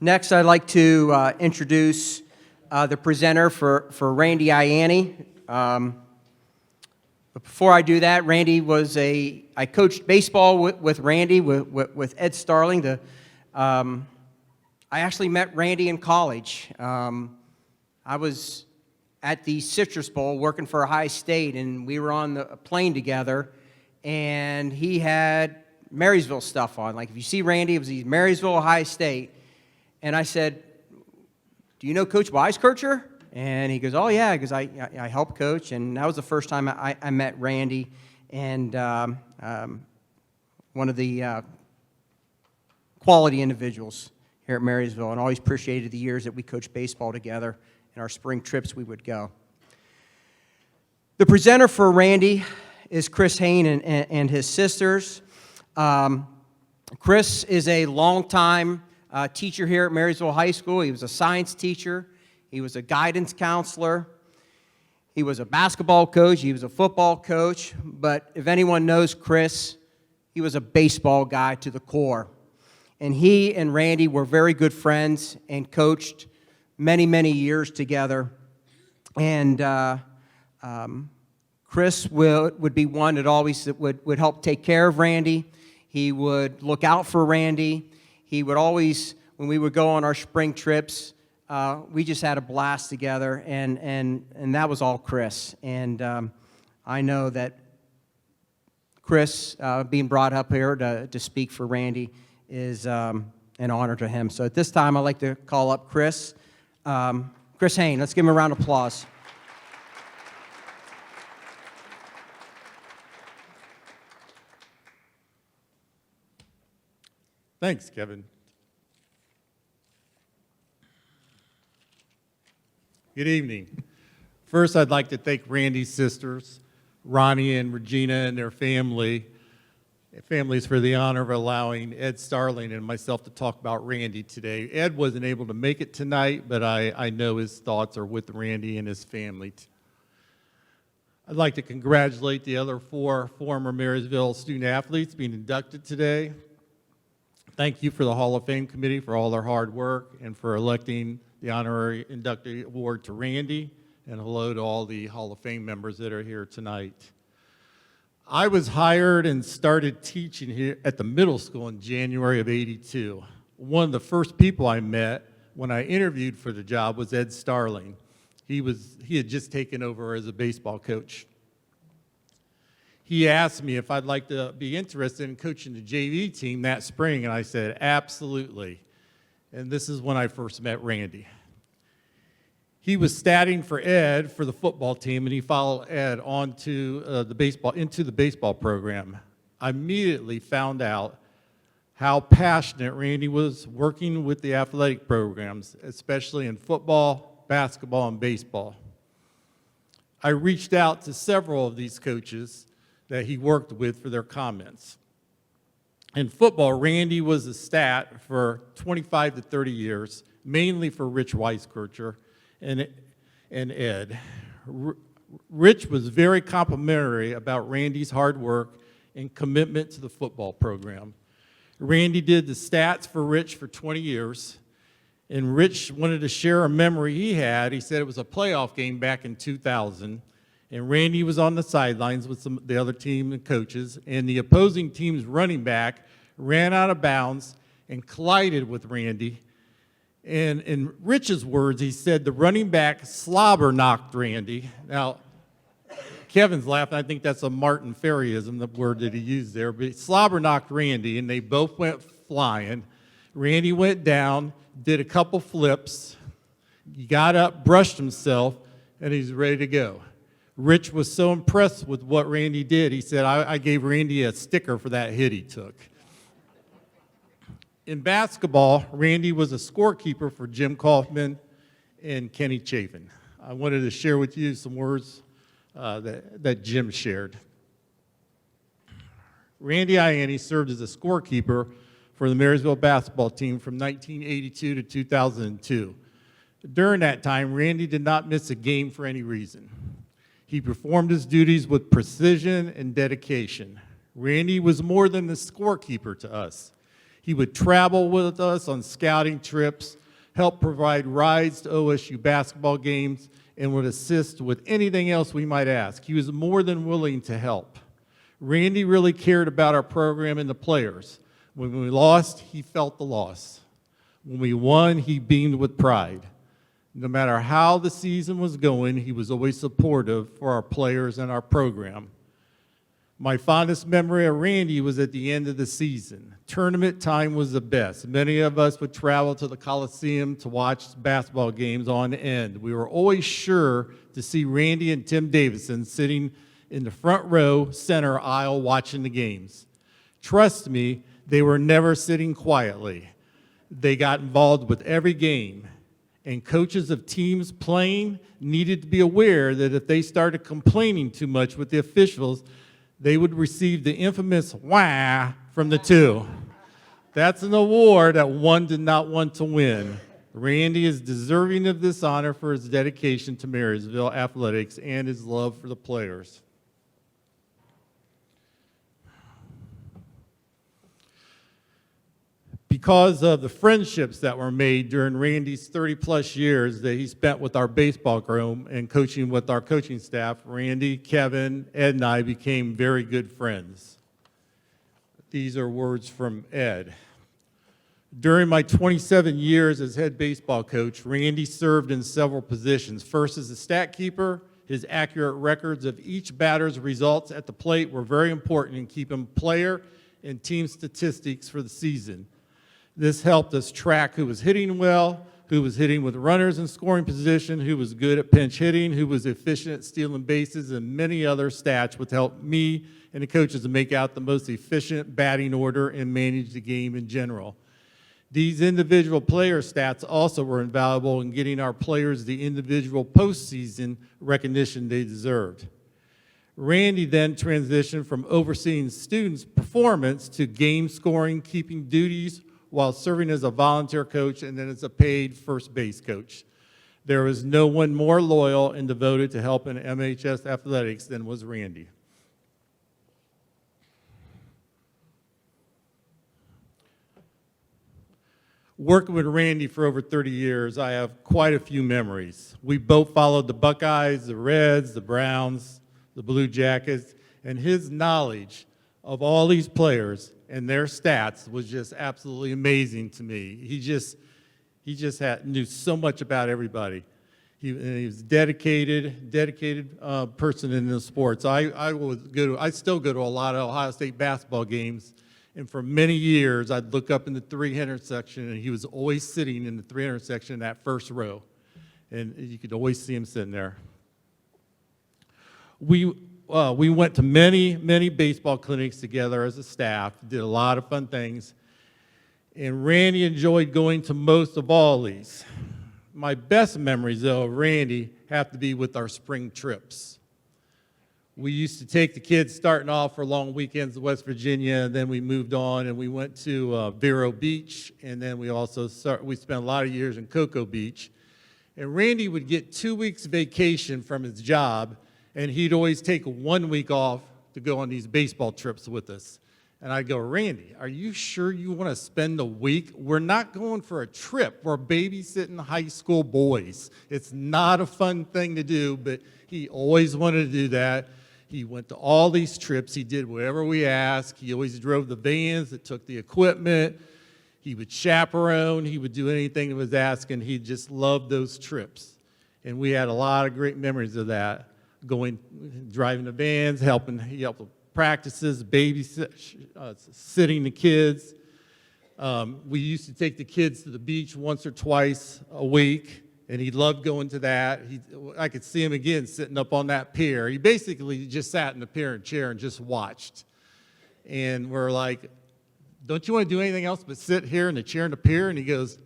Next, I'd like to introduce the presenter for Randy Ianni. But before I do that, I coached baseball with Randy, with Ed Starling. I actually met Randy in college. I was at the Citrus Bowl working for Ohio State, and we were on a plane together, and he had Marysville stuff on. Like, if you see Randy, it was Marysville, Ohio State. And I said, do you know Coach Weiskircher? And he goes, oh, yeah, because I help coach. And that was the first time I met Randy. And one of the quality individuals here at Marysville, and always appreciated the years that we coached baseball together and our spring trips we would go. The presenter for Randy is Chris Hain and his sisters. Chris is a longtime teacher here at Marysville High School. He was a science teacher. He was a guidance counselor. He was a basketball coach. He was a football coach. But if anyone knows Chris, he was a baseball guy to the core. And he and Randy were very good friends and coached many, many years together. And Chris would be one that always would help take care of Randy. He would look out for Randy. He would always, when we would go on our spring trips, we just had a blast together, and that was all Chris. And I know that Chris being brought up here to speak for Randy is an honor to him. So at this time, I'd like to call up Chris. Chris Hain. Let's give him a round of applause. Thanks, Kevin. Good evening. First, I'd like to thank Randy's sisters, Ronnie and Regina, and their families for the honor of allowing Ed Starling and myself to talk about Randy today. Ed wasn't able to make it tonight, but I know his thoughts are with Randy and his family. I'd like to congratulate the other 4 former Marysville student athletes being inducted today. Thank you for the Hall of Fame Committee for all their hard work and for electing the honorary inductee award to Randy, and hello to all the Hall of Fame members that are here tonight. I was hired and started teaching here at the middle school in January of '82. One of the first people I met when I interviewed for the job was Ed Starling. He had just taken over as a baseball coach. He asked me if I'd like to be interested in coaching the JV team that spring, and I said, absolutely. And this is when I first met Randy. He was statting for Ed for the football team, and he followed Ed onto into the baseball program. I immediately found out how passionate Randy was working with the athletic programs, especially in football, basketball, and baseball. I reached out to several of these coaches that he worked with for their comments. In football, Randy was a stat for 25 to 30 years, mainly for Rich Weiskircher and Ed. Rich was very complimentary about Randy's hard work and commitment to the football program. Randy did the stats for Rich for 20 years, and Rich wanted to share a memory he had. He said it was a playoff game back in 2000, and Randy was on the sidelines with the other team and coaches, and the opposing team's running back ran out of bounds and collided with Randy. And in Rich's words, he said the running back slobber knocked Randy. Now, Kevin's laughing. I think that's a Martin Ferryism, the word that he used there. But slobber knocked Randy, and they both went flying. Randy went down, did a couple flips. He got up, brushed himself, and he's ready to go. Rich was so impressed with what Randy did, he said, I gave Randy a sticker for that hit he took. In basketball, Randy was a scorekeeper for Jim Kaufman and Kenny Chafin. I wanted to share with you some words that Jim shared. Randy Ianni served as a scorekeeper for the Marysville basketball team from 1982 to 2002. During that time, Randy did not miss a game for any reason. He performed his duties with precision and dedication. Randy was more than the scorekeeper to us. He would travel with us on scouting trips, help provide rides to OSU basketball games, and would assist with anything else we might ask. He was more than willing to help. Randy really cared about our program and the players. When we lost, he felt the loss. When we won, he beamed with pride. No matter how the season was going, he was always supportive for our players and our program. My fondest memory of Randy was at the end of the season. Tournament time was the best. Many of us would travel to the Coliseum to watch basketball games on end. We were always sure to see Randy and Tim Davidson sitting in the front row, center aisle, watching the games. Trust me, they were never sitting quietly. They got involved with every game. And coaches of teams playing needed to be aware that if they started complaining too much with the officials, they would receive the infamous wah from the two. That's an award that one did not want to win. Randy is deserving of this honor for his dedication to Marysville athletics and his love for the players. Because of the friendships that were made during Randy's 30-plus years that he spent with our baseball room and coaching with our coaching staff, Randy, Kevin, Ed, and I became very good friends. These are words from Ed. During my 27 years as head baseball coach, Randy served in several positions. First as a stat keeper, his accurate records of each batter's results at the plate were very important in keeping player and team statistics for the season. This helped us track who was hitting well, who was hitting with runners in scoring position, who was good at pinch hitting, who was efficient at stealing bases, and many other stats which helped me and the coaches to make out the most efficient batting order and manage the game in general. These individual player stats also were invaluable in getting our players the individual postseason recognition they deserved. Randy then transitioned from overseeing students' performance to game scoring, keeping duties, while serving as a volunteer coach and then as a paid first base coach. There was no one more loyal and devoted to helping MHS athletics than was Randy. Working with Randy for over 30 years, I have quite a few memories. We both followed the Buckeyes, the Reds, the Browns, the Blue Jackets, and his knowledge of all these players and their stats was just absolutely amazing to me. He just knew so much about everybody. He was dedicated person in the sports. I still go to a lot of Ohio State basketball games, and for many years I'd look up in the 300 section, and he was always sitting in the 300 section in that first row. and you could always see him sitting there. We went to many baseball clinics together as a staff, did a lot of fun things, and Randy enjoyed going to most of all these. My best memories, though, of Randy have to be with our spring trips. We used to take the kids starting off for long weekends in West Virginia, and then we moved on and we went to Vero Beach, and then we spent a lot of years in Cocoa Beach. And Randy would get 2 weeks vacation from his job, and he'd always take 1 week off to go on these baseball trips with us. And I'd go, Randy, are you sure you want to spend a week? We're not going for a trip. We're babysitting high school boys. It's not a fun thing to do, but he always wanted to do that. He went to all these trips. He did whatever we asked. He always drove the vans that took the equipment. He would chaperone. He would do anything that was asked, and he just loved those trips. And we had a lot of great memories of that, driving the vans, he helped with practices, sitting the kids. We used to take the kids to the beach once or twice a week, and he loved going to that. I could see him again sitting up on that pier. He basically just sat in the pier and chair and just watched. And we're like, don't you want to do anything else but sit here in the chair in the pier? And he goes,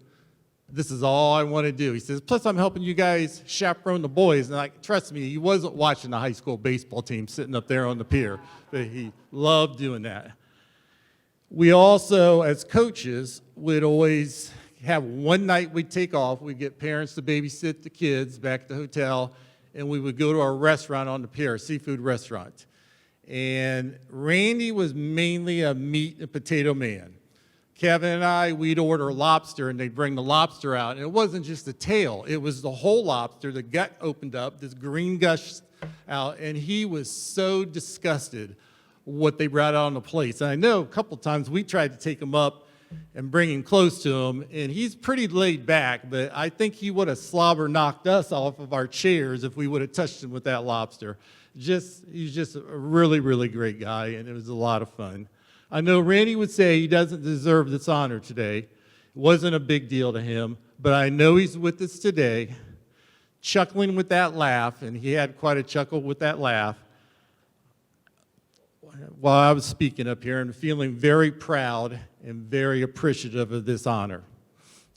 this is all I want to do. He says, plus I'm helping you guys chaperone the boys. And trust me, he wasn't watching the high school baseball team sitting up there on the pier, but he loved doing that. We also, as coaches, would always have one night we'd take off. We'd get parents to babysit the kids back at the hotel, and we would go to our restaurant on the pier, a seafood restaurant. And Randy was mainly a meat and potato man. Kevin and I, we'd order lobster, and they'd bring the lobster out. And it wasn't just the tail. It was the whole lobster. The gut opened up, this green gushed out, and he was so disgusted what they brought out on the plates. And I know a couple times we tried to take him up and bring him close to him, and he's pretty laid back, but I think he would have slobber knocked us off of our chairs if we would have touched him with that lobster. He's just a really, really great guy, and it was a lot of fun. I know Randy would say he doesn't deserve this honor today. It wasn't a big deal to him, but I know he's with us today, chuckling with that laugh, and he had quite a chuckle with that laugh while I was speaking up here, and feeling very proud and very appreciative of this honor.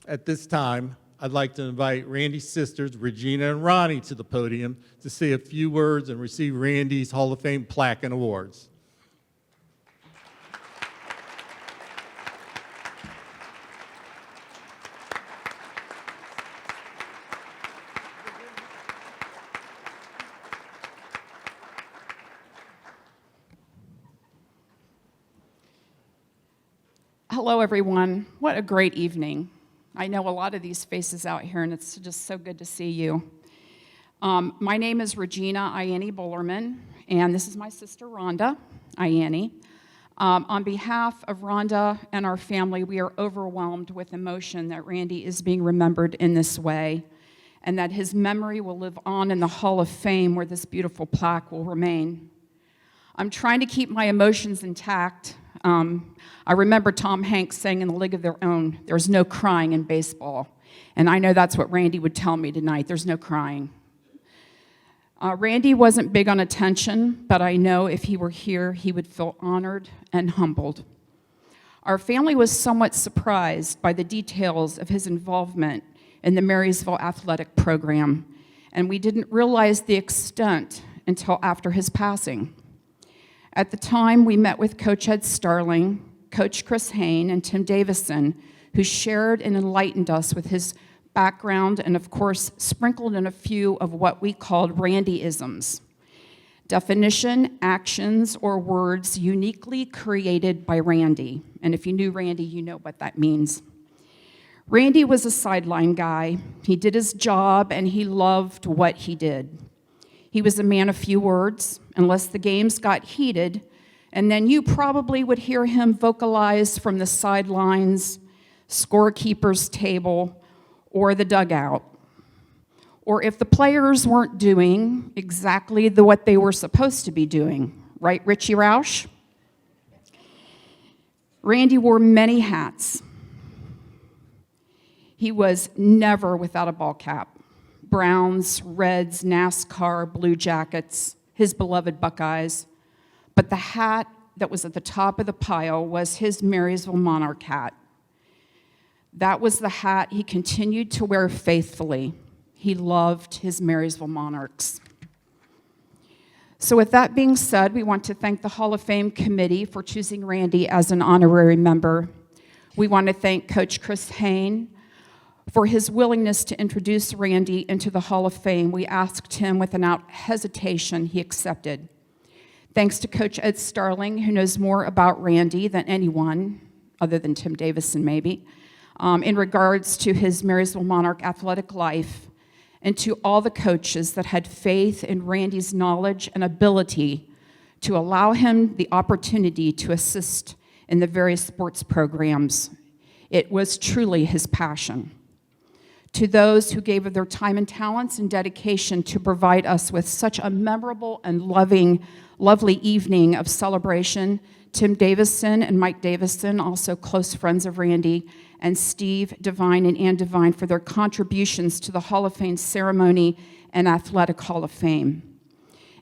At this time, I'd like to invite Randy's sisters, Regina and Ronnie, to the podium to say a few words and receive Randy's Hall of Fame plaque and awards. Hello, everyone. What a great evening. I know a lot of these faces out here, and it's just so good to see you. My name is Regina Ianni Bullerman, and this is my sister, Rhonda Ianni. On behalf of Rhonda and our family, we are overwhelmed with emotion that Randy is being remembered in this way, and that his memory will live on in the Hall of Fame where this beautiful plaque will remain. I'm trying to keep my emotions intact. I remember Tom Hanks saying in The League of Their Own, there's no crying in baseball. And I know that's what Randy would tell me tonight, there's no crying. Randy wasn't big on attention, but I know if he were here, he would feel honored and humbled. Our family was somewhat surprised by the details of his involvement in the Marysville athletic program, and we didn't realize the extent until after his passing. At the time, we met with Coach Ed Starling, Coach Chris Hain, and Tim Davison, who shared and enlightened us with his background and, of course, sprinkled in a few of what we called Randy-isms. Definition, actions, or words uniquely created by Randy. And if you knew Randy, you know what that means. Randy was a sideline guy. He did his job, and he loved what he did. He was a man of few words, unless the games got heated, and then you probably would hear him vocalize from the sidelines, scorekeeper's table, or the dugout. Or if the players weren't doing exactly what they were supposed to be doing. Right, Richie Roush? Randy wore many hats. He was never without a ball cap. Browns, Reds, NASCAR, Blue Jackets, his beloved Buckeyes. But the hat that was at the top of the pile was his Marysville Monarch hat. That was the hat he continued to wear faithfully. He loved his Marysville Monarchs. So with that being said, we want to thank the Hall of Fame committee for choosing Randy as an honorary member. We want to thank Coach Chris Hain for his willingness to introduce Randy into the Hall of Fame. We asked him without hesitation, he accepted. Thanks to Coach Ed Starling, who knows more about Randy than anyone, other than Tim Davison maybe, in regards to his Marysville Monarch athletic life, and to all the coaches that had faith in Randy's knowledge and ability to allow him the opportunity to assist in the various sports programs. It was truly his passion. To those who gave of their time and talents and dedication to provide us with such a memorable and lovely evening of celebration, Tim Davison and Mike Davison, also close friends of Randy, and Steve Devine and Ann Devine for their contributions to the Hall of Fame ceremony and Athletic Hall of Fame.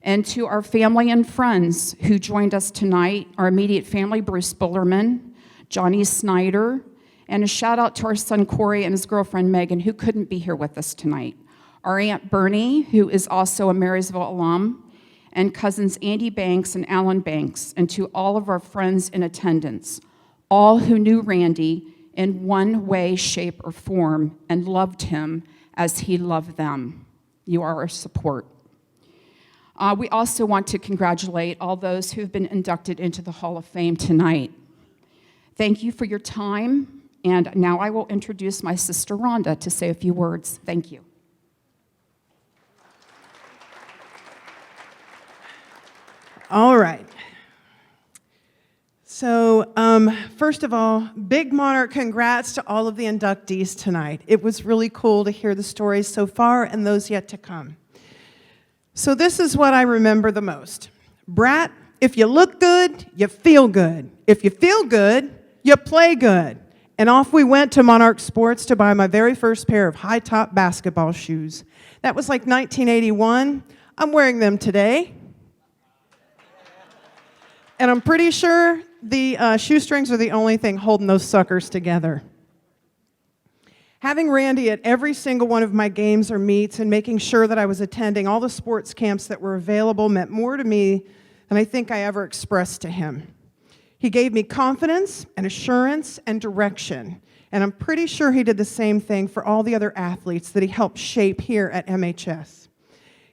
And to our family and friends who joined us tonight, our immediate family, Bruce Bullerman, Johnny Snyder, and a shout out to our son Corey and his girlfriend Megan, who couldn't be here with us tonight. Our Aunt Bernie, who is also a Marysville alum, and cousins Andy Banks and Alan Banks, and to all of our friends in attendance, all who knew Randy in one way, shape, or form and loved him as he loved them. You are our support. We also want to congratulate all those who have been inducted into the Hall of Fame tonight. Thank you for your time, and now I will introduce my sister Rhonda to say a few words. Thank you. All right. So, first of all, big Monarch congrats to all of the inductees tonight. It was really cool to hear the stories so far and those yet to come. So this is what I remember the most. Brat, if you look good, you feel good. If you feel good, you play good. And off we went to Monarch Sports to buy my very first pair of high-top basketball shoes. That was like 1981. I'm wearing them today. And I'm pretty sure the shoestrings are the only thing holding those suckers together. Having Randy at every single one of my games or meets and making sure that I was attending all the sports camps that were available meant more to me than I think I ever expressed to him. He gave me confidence and assurance and direction, and I'm pretty sure he did the same thing for all the other athletes that he helped shape here at MHS.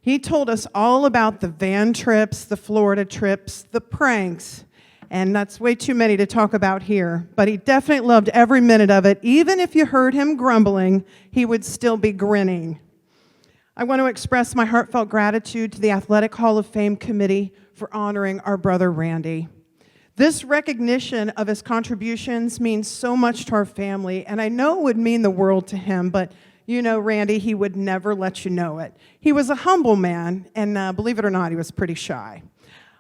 He told us all about the van trips, the Florida trips, the pranks, and that's way too many to talk about here, but he definitely loved every minute of it. Even if you heard him grumbling, he would still be grinning. I want to express my heartfelt gratitude to the Athletic Hall of Fame committee for honoring our brother Randy. This recognition of his contributions means so much to our family, and I know it would mean the world to him, but you know, Randy, he would never let you know it. He was a humble man, and believe it or not, he was pretty shy.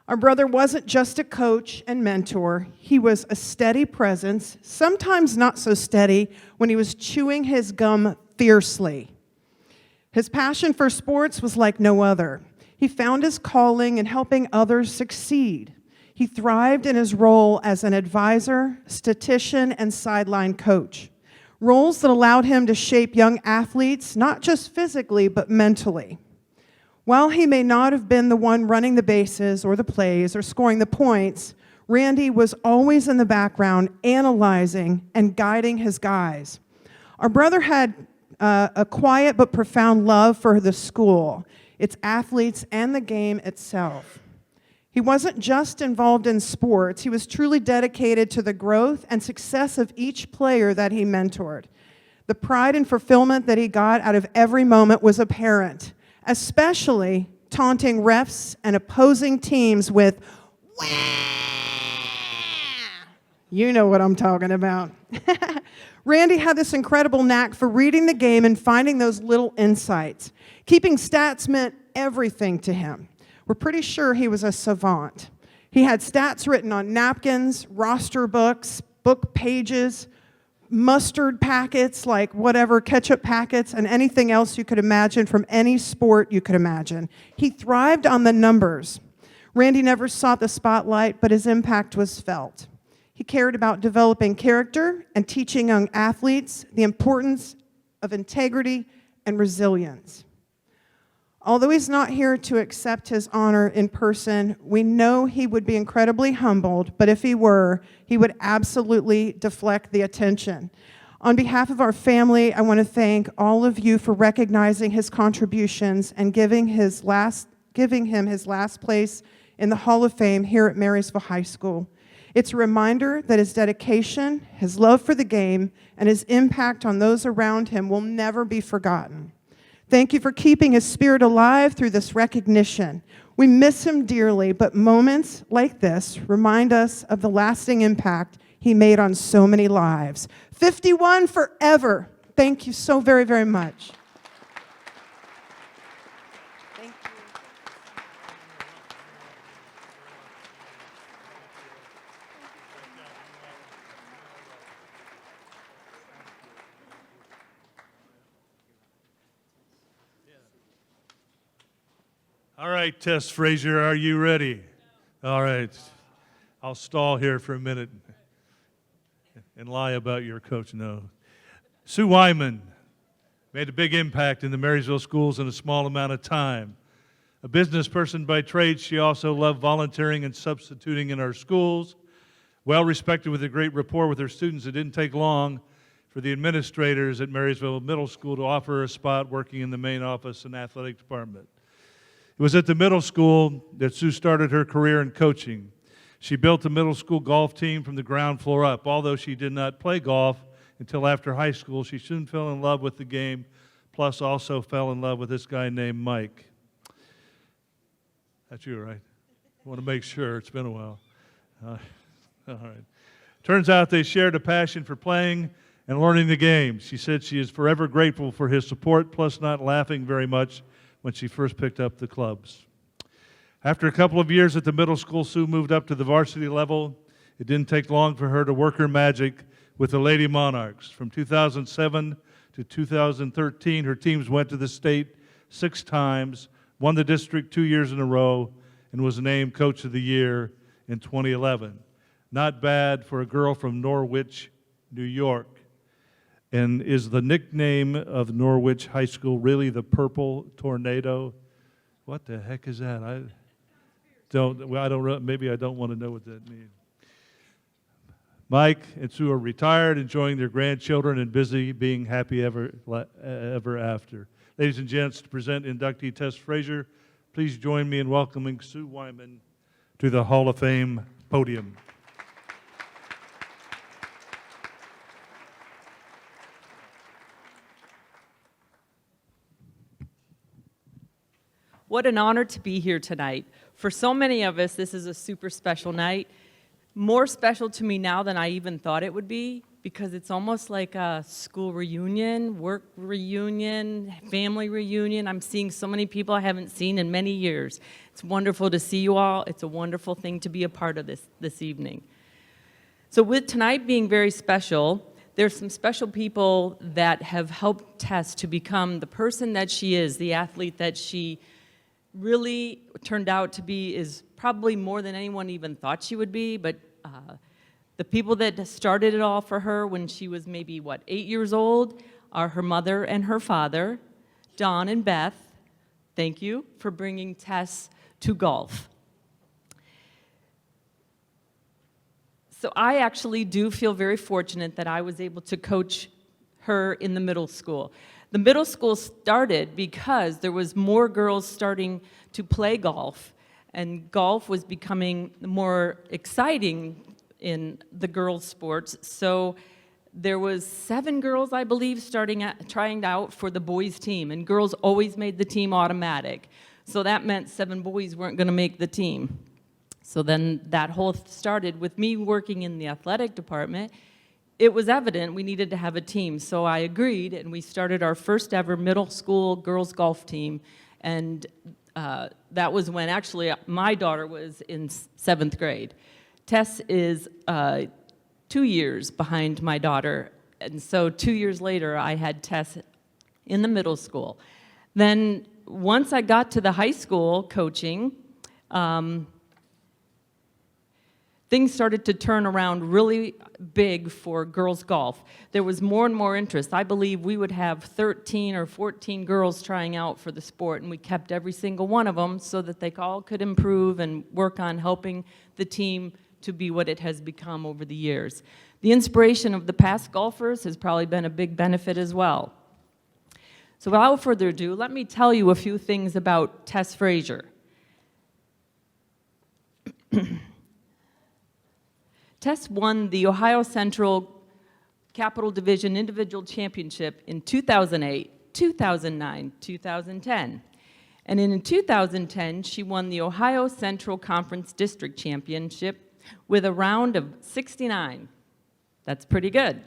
Our brother wasn't just a coach and mentor. He was a steady presence, sometimes not so steady, when he was chewing his gum fiercely. His passion for sports was like no other. He found his calling in helping others succeed. He thrived in his role as an advisor, statistician, and sideline coach, roles that allowed him to shape young athletes, not just physically, but mentally. While he may not have been the one running the bases or the plays or scoring the points, Randy was always in the background analyzing and guiding his guys. Our brother had a quiet but profound love for the school, its athletes, and the game itself. He wasn't just involved in sports. He was truly dedicated to the growth and success of each player that he mentored. The pride and fulfillment that he got out of every moment was apparent, especially taunting refs and opposing teams with, "Wah!" You know what I'm talking about. Randy had this incredible knack for reading the game and finding those little insights. Keeping stats meant everything to him. We're pretty sure he was a savant. He had stats written on napkins, roster books, book pages, mustard packets, like whatever, ketchup packets, and anything else you could imagine from any sport you could imagine. He thrived on the numbers. Randy never sought the spotlight, but his impact was felt. He cared about developing character and teaching young athletes the importance of integrity and resilience. Although he's not here to accept his honor in person, we know he would be incredibly humbled, but if he were, he would absolutely deflect the attention. On behalf of our family, I want to thank all of you for recognizing his contributions and giving him his last place in the Hall of Fame here at Marysville High School. It's a reminder that his dedication, his love for the game, and his impact on those around him will never be forgotten. Thank you for keeping his spirit alive through this recognition. We miss him dearly, but moments like this remind us of the lasting impact he made on so many lives. 51 forever. Thank you so very, very much. Thank you. All right, Tess Frazier, are you ready? All right. I'll stall here for a minute and lie about your coach. No. Sue Wyman made a big impact in the Marysville schools in a small amount of time. A business person by trade, she also loved volunteering and substituting in our schools. Well respected with a great rapport with her students, it didn't take long for the administrators at Marysville Middle School to offer her a spot working in the main office and athletic department. It was at the middle school that Sue started her career in coaching. She built the middle school golf team from the ground floor up. Although she did not play golf until after high school, she soon fell in love with the game, plus also fell in love with this guy named Mike. That's you, right? I want to make sure. It's been a while. All right. Turns out they shared a passion for playing and learning the game. She said she is forever grateful for his support, plus not laughing very much when she first picked up the clubs. After a couple of years at the middle school, Sue moved up to the varsity level. It didn't take long for her to work her magic with the Lady Monarchs. From 2007 to 2013, her teams went to the state 6 times, won the district 2 years in a row, and was named Coach of the Year in 2011. Not bad for a girl from Norwich, New York. And is the nickname of Norwich High School really the Purple Tornado? What the heck is that? Maybe I don't want to know what that means. Mike and Sue are retired, enjoying their grandchildren and busy being happy ever after. Ladies and gents, to present inductee Tess Frazier, please join me in welcoming Sue Wyman to the Hall of Fame podium. What an honor to be here tonight. For so many of us, this is a super special night. More special to me now than I even thought it would be, because it's almost like a school reunion, work reunion, family reunion. I'm seeing so many people I haven't seen in many years. It's wonderful to see you all. It's a wonderful thing to be a part of this evening. So with tonight being very special, there's some special people that have helped Tess to become the person that she is, the athlete that she really turned out to be, is probably more than anyone even thought she would be, but the people that started it all for her when she was maybe, 8 years old, are her mother and her father, Don and Beth. Thank you for bringing Tess to golf. So I actually do feel very fortunate that I was able to coach her in the middle school. The middle school started because there was more girls starting to play golf, and golf was becoming more exciting in the girls' sports. So there was 7 girls, I believe, trying out for the boys' team, and girls always made the team automatic. So that meant 7 boys weren't going to make the team. So then that whole started with me working in the athletic department. It was evident we needed to have a team, so I agreed, and we started our first ever middle school girls golf team, and that was when actually my daughter was in 7th grade. Tess is 2 years behind my daughter And so 2 years later, I had Tess in the middle school. Then once I got to the high school coaching, things started to turn around really big for girls golf. There was more and more interest. I believe we would have 13 or 14 girls trying out for the sport, and we kept every single one of them so that they all could improve and work on helping the team to be what it has become over the years. The inspiration of the past golfers has probably been a big benefit as well. So without further ado, let me tell you a few things about Tess Frazier. Tess won the Ohio Central Capital Division Individual Championship in 2008, 2009, 2010. And in 2010, she won the Ohio Central Conference District Championship with a round of 69. That's pretty good.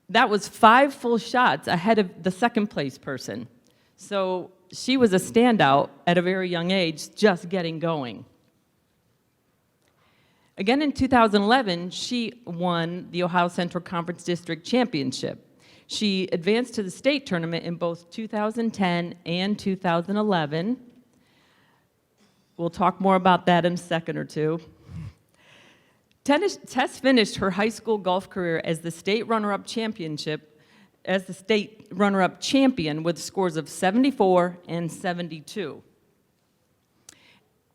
That was 5 full shots ahead of the second place person. So she was a standout at a very young age, just getting going. Again in 2011, she won the Ohio Central Conference District Championship. She advanced to the state tournament in both 2010 and 2011. We'll talk more about that in a second or two. Tess finished her high school golf career as the state runner-up champion with scores of 74 and 72,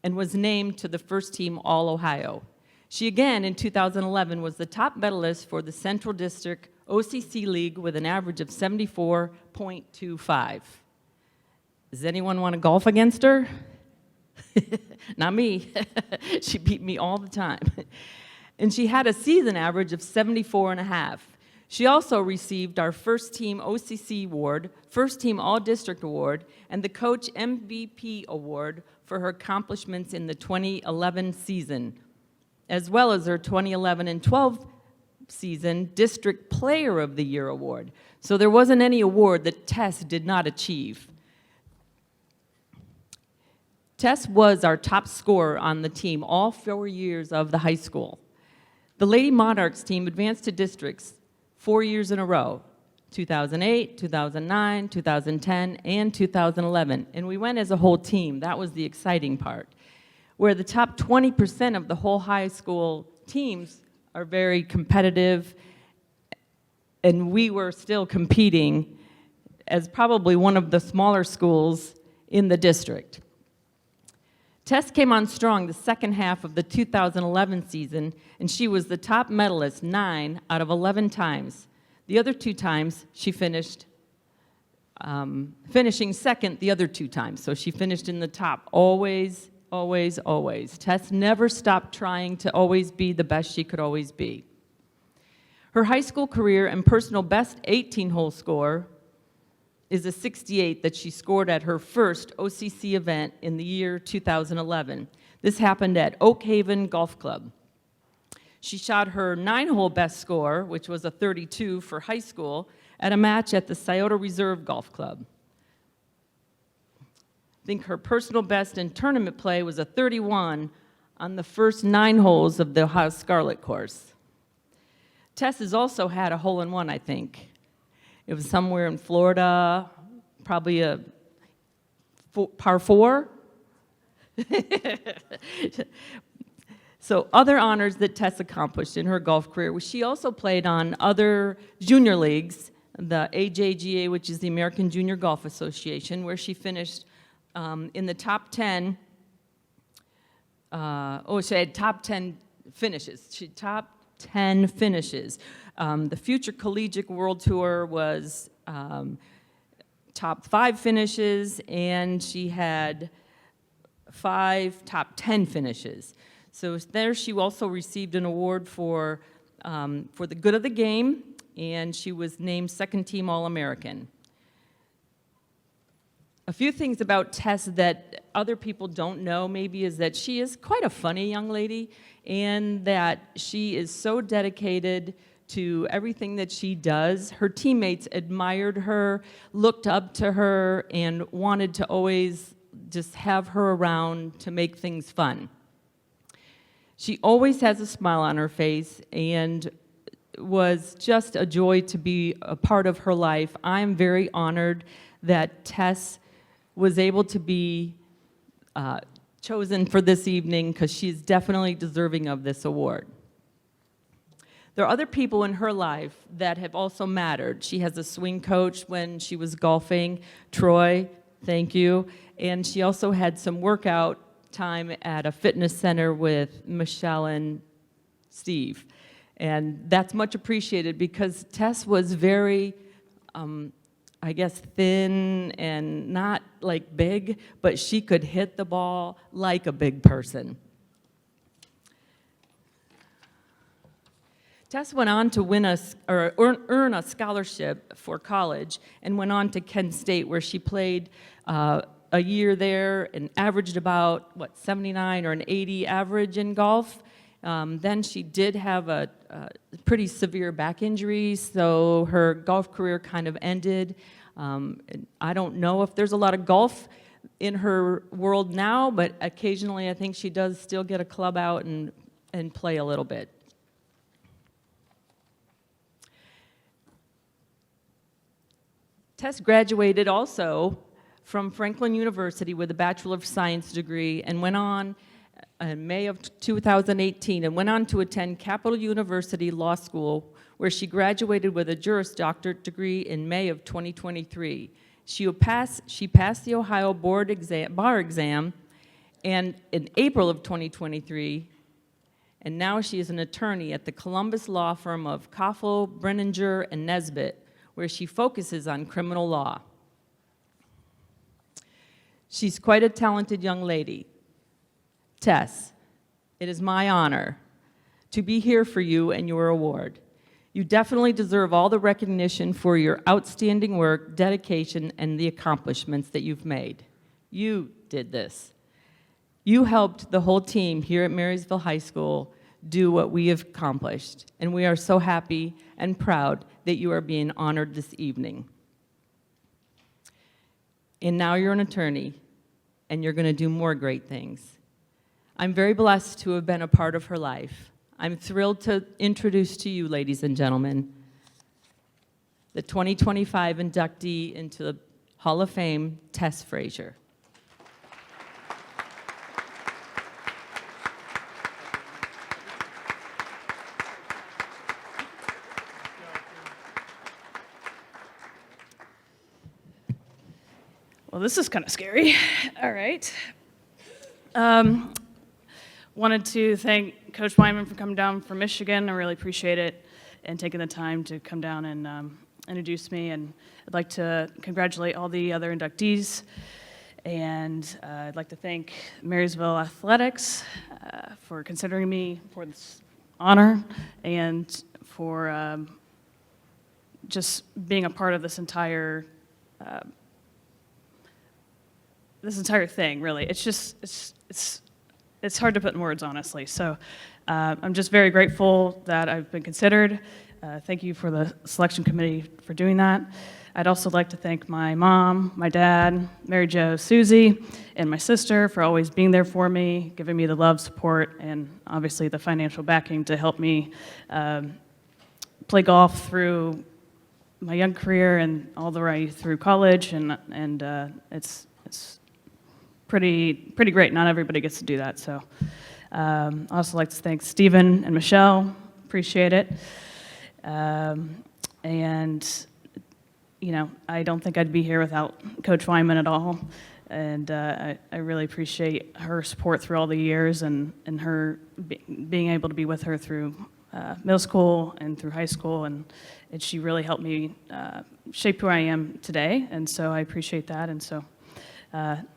and was named to the first team All-Ohio. She again, in 2011, was the top medalist for the Central District OCC League with an average of 74.25. Does anyone want to golf against her? Not me. She beat me all the time. And she had a season average of 74.5. She also received our First Team OCC Award, First Team All-District Award, and the Coach MVP Award for her accomplishments in the 2011 season, as well as her 2011 and 12 season District Player of the Year Award. So there wasn't any award that Tess did not achieve. Tess was our top scorer on the team all 4 years of the high school. The Lady Monarchs team advanced to districts 4 years in a row, 2008, 2009, 2010, and 2011. And we went as a whole team. That was the exciting part, where the top 20% of the whole high school teams are very competitive, and we were still competing as probably one of the smaller schools in the district. Tess came on strong the second half of the 2011 season, and she was the top medalist 9 out of 11 times. The other 2 times, she finished finishing second the other 2 times. So she finished in the top always, always, always. Tess never stopped trying to always be the best she could always be. Her high school career and personal best 18-hole score is a 68 that she scored at her first OCC event in the year 2011. This happened at Oak Haven Golf Club. She shot her 9-hole best score, which was a 32 for high school, at a match at the Scioto Reserve Golf Club. I think her personal best in tournament play was a 31 on the first 9 holes of the Ohio Scarlet course. Tess has also had a hole-in-one, I think. It was somewhere in Florida, probably a par 4. So other honors that Tess accomplished in her golf career was she also played on other junior leagues, the AJGA, which is the American Junior Golf Association, where she finished in the top 10. She had top 10 finishes. She top 10 finishes. The Future Collegiate World Tour was top 5 finishes, and she had 5 top 10 finishes. So there she also received an award for the good of the game, and she was named second team All-American. A few things about Tess that other people don't know maybe is that she is quite a funny young lady, and that she is so dedicated to everything that she does. Her teammates admired her, looked up to her, and wanted to always just have her around to make things fun. She always has a smile on her face, and was just a joy to be a part of her life. I'm very honored that Tess was able to be chosen for this evening because she's definitely deserving of this award. There are other people in her life that have also mattered. She has a swing coach when she was golfing, Troy, thank you. And she also had some workout time at a fitness center with Michelle and Steve. And that's much appreciated because Tess was very, I guess, thin and not like big, but she could hit the ball like a big person. Tess went on to earn a scholarship for college and went on to Kent State, where she played a year there and averaged about, 79 or an 80 average in golf. Then she did have a pretty severe back injury, so her golf career kind of ended. I don't know if there's a lot of golf in her world now, but occasionally I think she does still get a club out and play a little bit. Tess graduated also from Franklin University with a Bachelor of Science degree and went on in May of 2018 and went on to attend Capital University Law School, where she graduated with a Juris Doctorate degree in May of 2023. She passed the Ohio bar exam and in April of 2023, and now she is an attorney at the Columbus law firm of Koffel, Brenninger, and Nesbitt, where she focuses on criminal law. She's quite a talented young lady. Tess, it is my honor to be here for you and your award. You definitely deserve all the recognition for your outstanding work, dedication, and the accomplishments that you've made. You did this. You helped the whole team here at Marysville High School do what we have accomplished, and we are so happy and proud that you are being honored this evening. And now you're an attorney, and you're going to do more great things. I'm very blessed to have been a part of her life. I'm thrilled to introduce to you, ladies and gentlemen, the 2025 inductee into the Hall of Fame, Tess Frazier. Well, this is kind of scary. All right. Wanted to thank Coach Wyman for coming down from Michigan. I really appreciate it and taking the time to come down and introduce me. And I'd like to congratulate all the other inductees. And I'd like to thank Marysville Athletics for considering me for this honor and for just being a part of this entire thing, really. It's just, it's hard to put in words, honestly. So I'm just very grateful that I've been considered. Thank you for the selection committee for doing that. I'd also like to thank my mom, my dad, Mary Jo, Susie, and my sister for always being there for me, giving me the love, support, and obviously the financial backing to help me play golf through my young career and all the way through college, and it's pretty great. Not everybody gets to do that. So I'd also like to thank Stephen and Michelle. Appreciate it. And you know, I don't think I'd be here without Coach Wyman at all. And I really appreciate her support through all the years and her being able to be with her through middle school and through high school. And she really helped me shape who I am today. And so I appreciate that. And so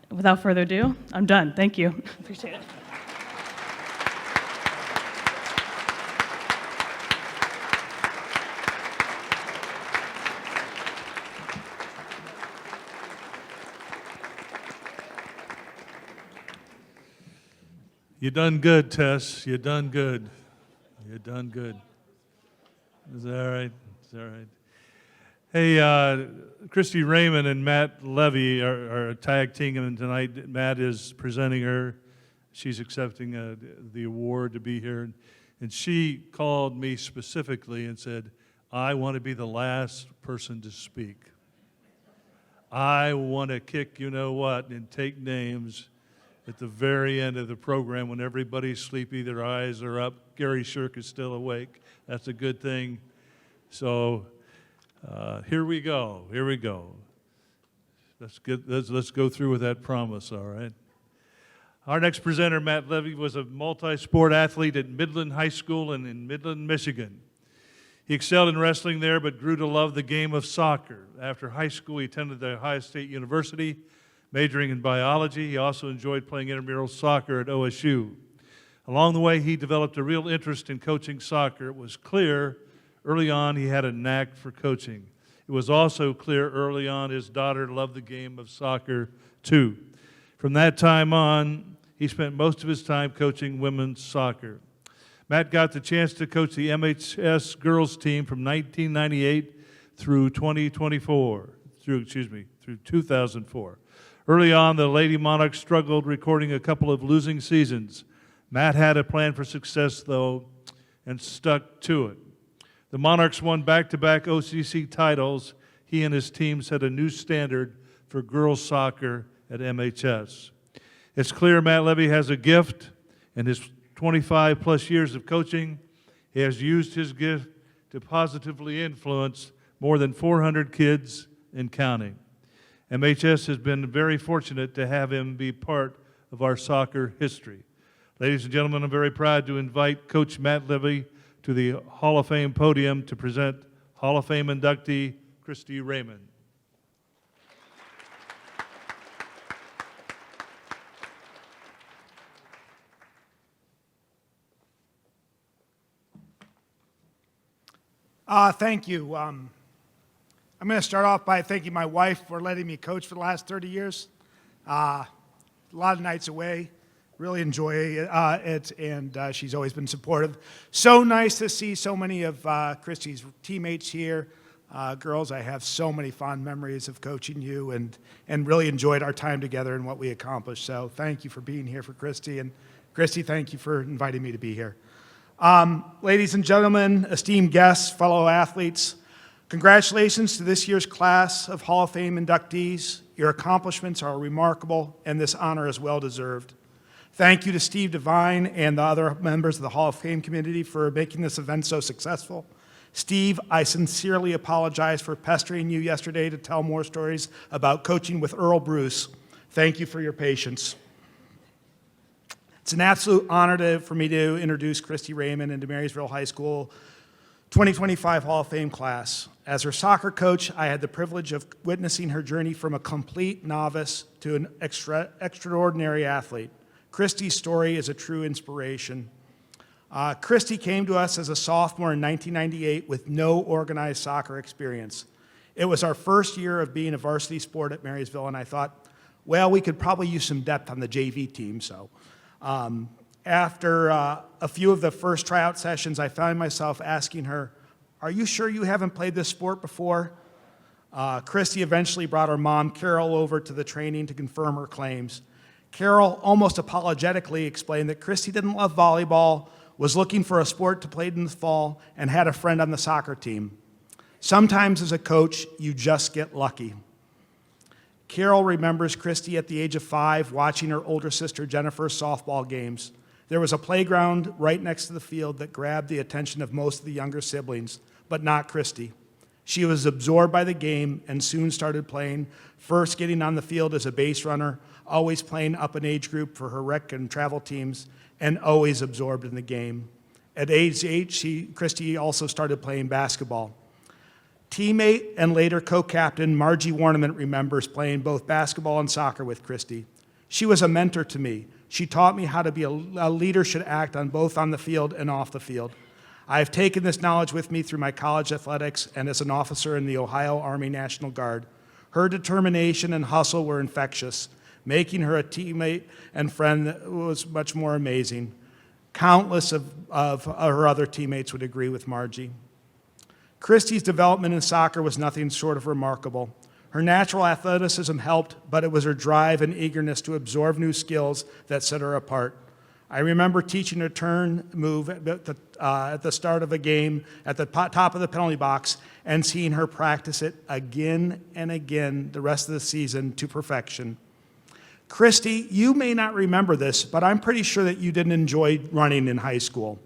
without further ado, I'm done. Thank you. Appreciate it. You done good, Tess. You done good. You done good. Is that all right? Is that all right? Hey, Christy Raymond and Matt Levy are tag teaming tonight. Matt is presenting her. She's accepting the award to be here. And she called me specifically and said, I want to be the last person to speak. I want to kick you know what and take names at the very end of the program when everybody's sleepy, their eyes are up, Gary Shirk is still awake. That's a good thing. So here we go. Let's go through with that promise, all right? Our next presenter, Matt Levy, was a multi-sport athlete at Midland High School and in Midland, Michigan. He excelled in wrestling there, but grew to love the game of soccer. After high school, he attended the Ohio State University, majoring in biology. He also enjoyed playing intramural soccer at OSU. Along the way, he developed a real interest in coaching soccer. It was clear early on he had a knack for coaching. It was also clear early on his daughter loved the game of soccer too. From that time on, he spent most of his time coaching women's soccer. Matt got the chance to coach the MHS girls team from 1998 through 2004. Early on, the Lady Monarch struggled, recording a couple of losing seasons. Matt had a plan for success, though, and stuck to it. The Monarchs won back-to-back OCC titles. He and his team set a new standard for girls soccer at MHS. It's clear Matt Levy has a gift. In his 25-plus years of coaching, he has used his gift to positively influence more than 400 kids and counting. MHS has been very fortunate to have him be part of our soccer history. Ladies and gentlemen, I'm very proud to invite Coach Matt Levy to the Hall of Fame podium to present Hall of Fame inductee Christy Raymond. Thank you. I'm going to start off by thanking my wife for letting me coach for the last 30 years. A lot of nights away. Really enjoy it, and she's always been supportive. So nice to see so many of Christy's teammates here. Girls, I have so many fond memories of coaching you and really enjoyed our time together and what we accomplished. So thank you for being here for Christy. And Christy, thank you for inviting me to be here. Ladies and gentlemen, esteemed guests, fellow athletes, congratulations to this year's class of Hall of Fame inductees. Your accomplishments are remarkable, and this honor is well-deserved. Thank you to Steve Devine and the other members of the Hall of Fame community for making this event so successful. Steve, I sincerely apologize for pestering you yesterday to tell more stories about coaching with Earl Bruce. Thank you for your patience. It's an absolute honor for me to introduce Christy Raymond into Marysville High School 2025 Hall of Fame class. As her soccer coach, I had the privilege of witnessing her journey from a complete novice to an extraordinary athlete. Christy's story is a true inspiration. Christy came to us as a sophomore in 1998 with no organized soccer experience. It was our first year of being a varsity sport at Marysville, and I thought, well, we could probably use some depth on the JV team, so. After a few of the first tryout sessions, I found myself asking her, are you sure you haven't played this sport before? Christy eventually brought her mom, Carol, over to the training to confirm her claims. Carol almost apologetically explained that Christy didn't love volleyball, was looking for a sport to play in the fall, and had a friend on the soccer team. Sometimes as a coach, you just get lucky. Carol remembers Christy at the age of 5 watching her older sister Jennifer's softball games. There was a playground right next to the field that grabbed the attention of most of the younger siblings, but not Christy. She was absorbed by the game and soon started playing, first getting on the field as a base runner, always playing up an age group for her rec and travel teams, and always absorbed in the game. At age 8, Christy also started playing basketball. Teammate and later co-captain Margie Warnament remembers playing both basketball and soccer with Christy. She was a mentor to me. She taught me how to be a leader should act on both on the field and off the field. I have taken this knowledge with me through my college athletics and as an officer in the Ohio Army National Guard. Her determination and hustle were infectious, making her a teammate and friend that was much more amazing. Countless of her other teammates would agree with Margie. Christy's development in soccer was nothing short of remarkable. Her natural athleticism helped, but it was her drive and eagerness to absorb new skills that set her apart. I remember teaching a turn move at the start of a game at the top of the penalty box and seeing her practice it again and again the rest of the season to perfection. Christy, you may not remember this, but I'm pretty sure that you didn't enjoy running in high school.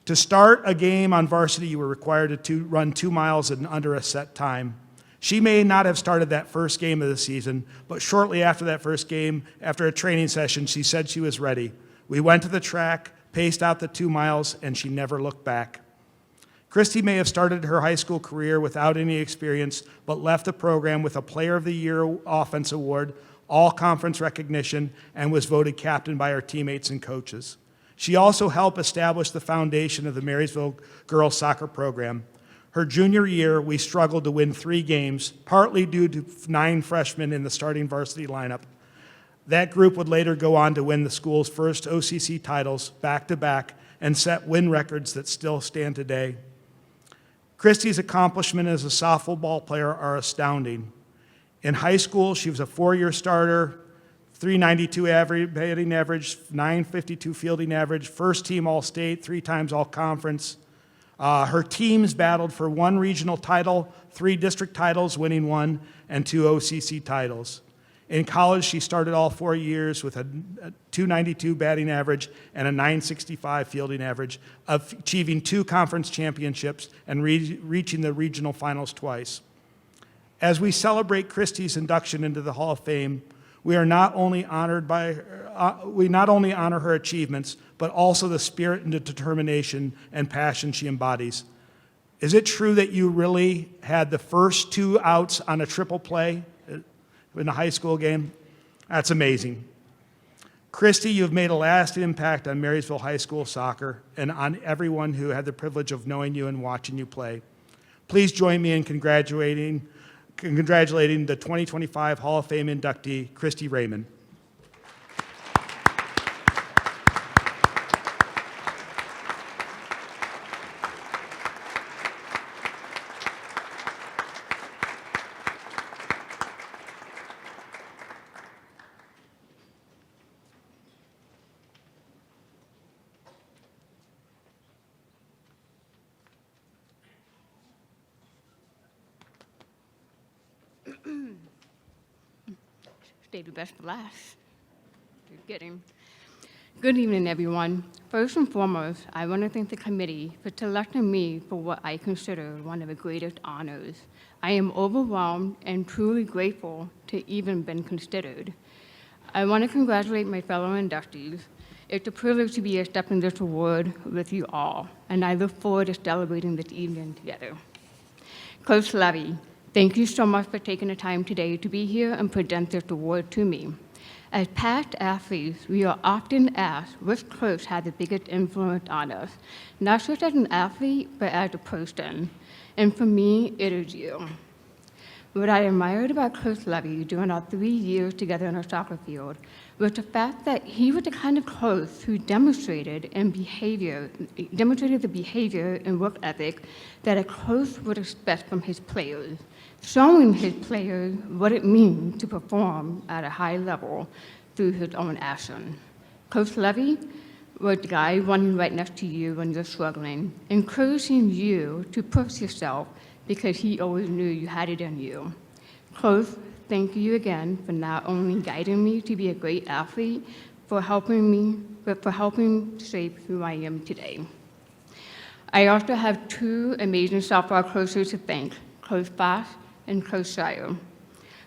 To start a game on varsity, you were required to run 2 miles in under a set time. She may not have started that first game of the season, but shortly after that first game, after a training session, she said she was ready. We went to the track, paced out the 2 miles, and she never looked back. Christy may have started her high school career without any experience, but left the program with a Player of the Year Offense Award, all-conference recognition, and was voted captain by her teammates and coaches. She also helped establish the foundation of the Marysville girls soccer program. Her junior year, we struggled to win 3 games, partly due to 9 freshmen in the starting varsity lineup. That group would later go on to win the school's first OCC titles back-to-back and set win records that still stand today. Christy's accomplishments as a softball player are astounding. In high school, she was a 4-year starter, 392 batting average, 952 fielding average, first team All-State, 3 times All-Conference. Her teams battled for 1 regional title, 3 district titles, winning 1, and 2 OCC titles. In college, she started all 4 years with a 292 batting average and a 965 fielding average, achieving 2 conference championships and reaching the regional finals twice. As we celebrate Christy's induction into the Hall of Fame, we not only honor her achievements, but also the spirit and the determination and passion she embodies. Is it true that you really had the first 2 outs on a triple play in a high school game? That's amazing. Christy, you've made a lasting impact on Marysville High School soccer and on everyone who had the privilege of knowing you and watching you play. Please join me in congratulating the 2025 Hall of Fame inductee, Christy Raymond. Stay the best for last. You're kidding. Good evening, everyone. First and foremost, I want to thank the committee for selecting me for what I consider one of the greatest honors. I am overwhelmed and truly grateful to even been considered. I want to congratulate my fellow inductees. It's a privilege to be accepting this award with you all, and I look forward to celebrating this evening together. Coach Levy, thank you so much for taking the time today to be here and present this award to me. As past athletes, we are often asked which coach had the biggest influence on us, not just as an athlete, but as a person. And for me, it is you. What I admired about Coach Levy during our 3 years together on our soccer field was the fact that he was the kind of coach who demonstrated the behavior and work ethic that a coach would expect from his players, showing his players what it means to perform at a high level through his own action. Coach Levy was the guy running right next to you when you're struggling, encouraging you to push yourself because he always knew you had it in you. Coach, thank you again for not only guiding me to be a great athlete, but for helping shape who I am today. I also have 2 amazing softball coaches to thank, Coach Foss and Coach Shire.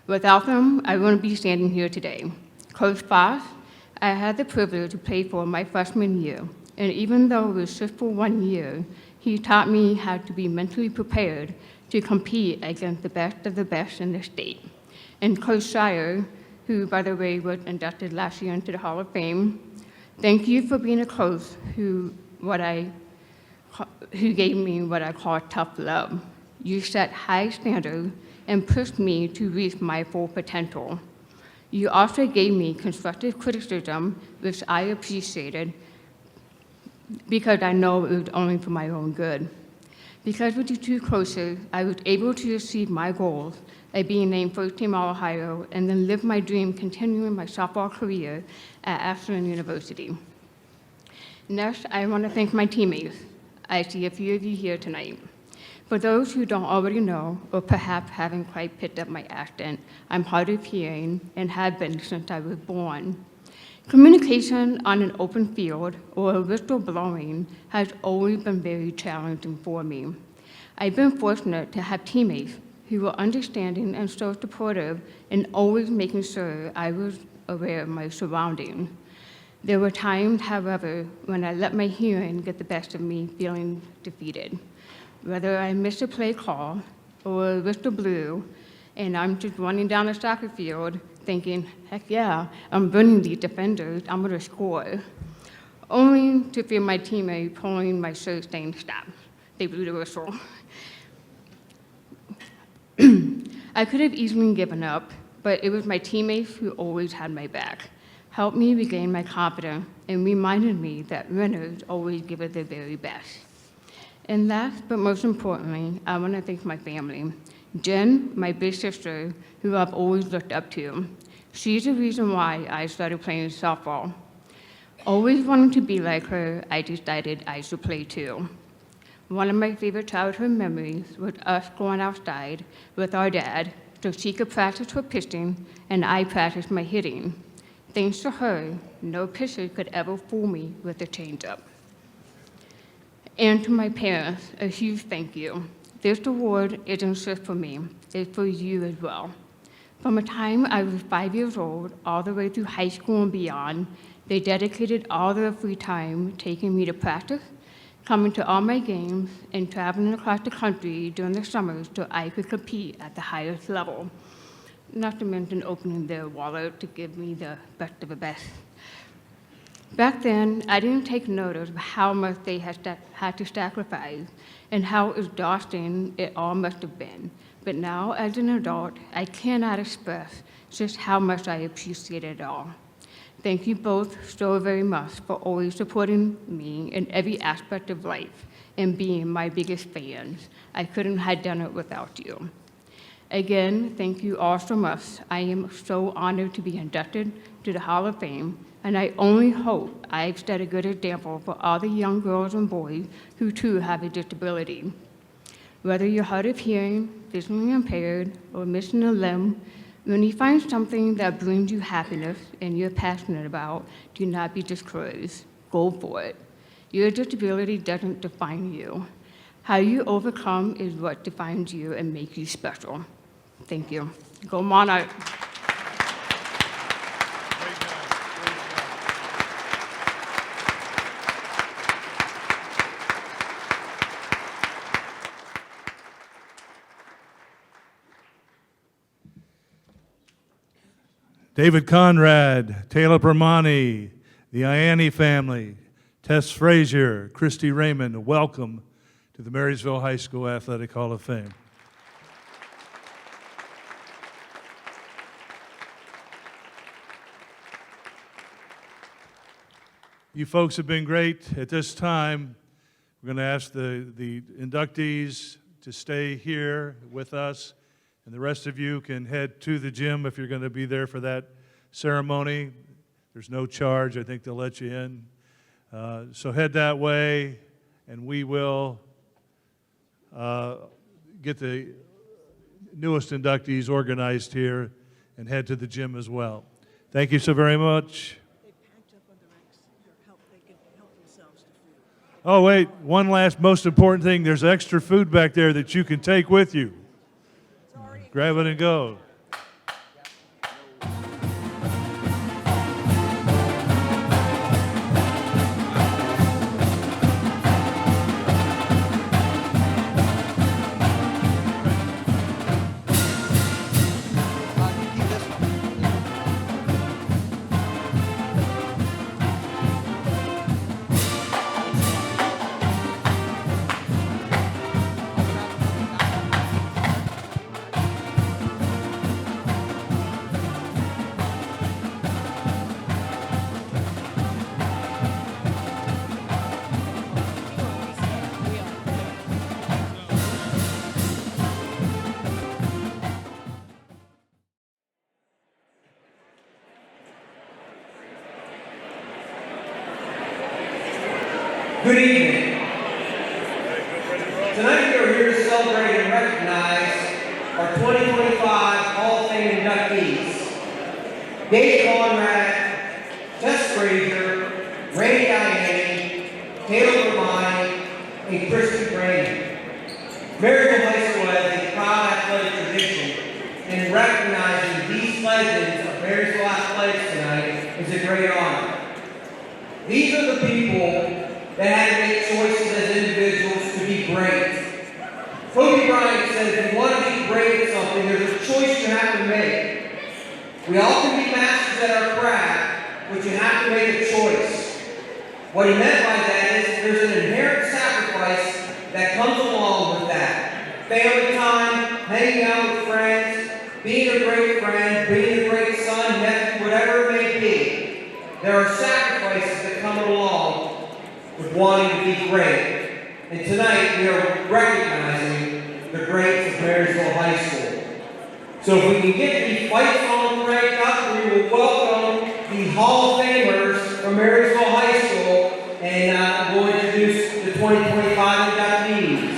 Without them, I wouldn't be standing here today. Coach Foss, I had the privilege to play for my freshman year, and even though it was just for 1 year, he taught me how to be mentally prepared to compete against the best of the best in the state. And Coach Shire, who, by the way, was inducted last year into the Hall of Fame, thank you for being a coach who gave me what I call tough love. You set high standards and pushed me to reach my full potential. You also gave me constructive criticism, which I appreciated because I know it was only for my own good. Because with the 2 coaches, I was able to achieve my goals by being named first team All-Ohio and then live my dream continuing my softball career at Ashland University. Next, I want to thank my teammates. I see a few of you here tonight. For those who don't already know, or perhaps haven't quite picked up my accent, I'm hard of hearing and have been since I was born. Communication on an open field or a whistle blowing has always been very challenging for me. I've been fortunate to have teammates who were understanding and so supportive and always making sure I was aware of my surroundings. There were times, however, when I let my hearing get the best of me, feeling defeated. Whether I missed a play call or a whistle blew, and I'm just running down the soccer field thinking, heck yeah, I'm running these defenders, I'm gonna score. Only to feel my teammate pulling my shirt saying, stop, they blew the whistle. I could have easily given up, but it was my teammates who always had my back, helped me regain my confidence, and reminded me that winners always give it their very best. And last, but most importantly, I want to thank my family. Jen, my big sister, who I've always looked up to. She's the reason why I started playing softball. Always wanting to be like her, I decided I should play too. One of my favorite childhood memories was us going outside with our dad so she could practice her pitching and I practiced my hitting. Thanks to her, no pitcher could ever fool me with a changeup. And to my parents, a huge thank you. This award isn't just for me, it's for you as well. From the time I was 5 years old all the way through high school and beyond, they dedicated all their free time taking me to practice, coming to all my games, and traveling across the country during the summers so I could compete at the highest level. Not to mention opening their wallet to give me the best of the best. Back then, I didn't take notice of how much they had to sacrifice and how exhausting it all must have been. But now, as an adult, I cannot express just how much I appreciate it all. Thank you both so very much for always supporting me in every aspect of life and being my biggest fans. I couldn't have done it without you. Again, thank you all so much. I am so honored to be inducted to the Hall of Fame, and I only hope I've set a good example for all the young girls and boys who too have a disability. Whether you're hard of hearing, visually impaired, or missing a limb, when you find something that brings you happiness and you're passionate about, do not be discouraged. Go for it. Your disability doesn't define you. How you overcome is what defines you and makes you special. Thank you. Go Monarch. David Conrad, Taylor Permani, the Ianni family, Tess Frazier, Christy Raymond, welcome to the Marysville High School Athletic Hall of Fame. You folks have been great. At this time, we're going to ask the inductees to stay here with us, and the rest of you can head to the gym if you're going to be there for that ceremony. There's no charge. I think they'll let you in. So head that way, and we will get the newest inductees organized here and head to the gym as well. Thank you so very much. Oh, wait, one last most important thing. There's extra food back there that you can take with you. Grab it and go. our 2025 Hall of Fame inductees, Dave Conrad, Tess Frazier, Randy Diane, Taylor Romani, and Christy Brandon. Marysville High School has a proud athletic tradition, and recognizing these legends of Marysville athletics tonight is a great honor. These are the people that had to make choices as individuals to be great. Kobe Bryant said, if you want to be great at something, there's a choice you have to make. We all can be masters at our craft, but you have to make a choice. What he meant by that is there's an inherent sacrifice that comes along with that. Family time, hanging out with friends, being a great friend, being a great son, nephew, whatever it may be. There are sacrifices that come along with wanting to be great. And tonight we are recognizing the greats of Marysville High School. So if we can get the fight song cranked up, we will welcome the Hall of Famers from Marysville High School, and we'll introduce the 2025 inductees.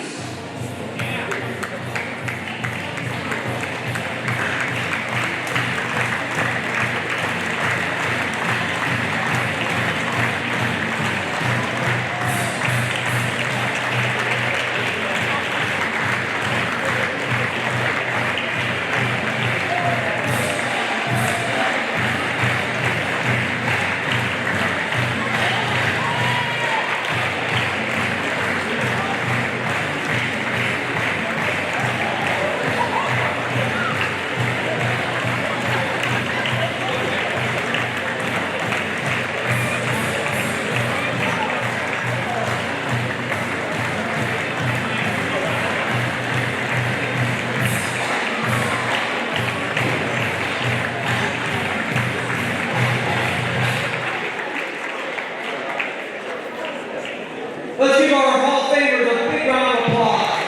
Let's give our Hall of Famers a big round of applause.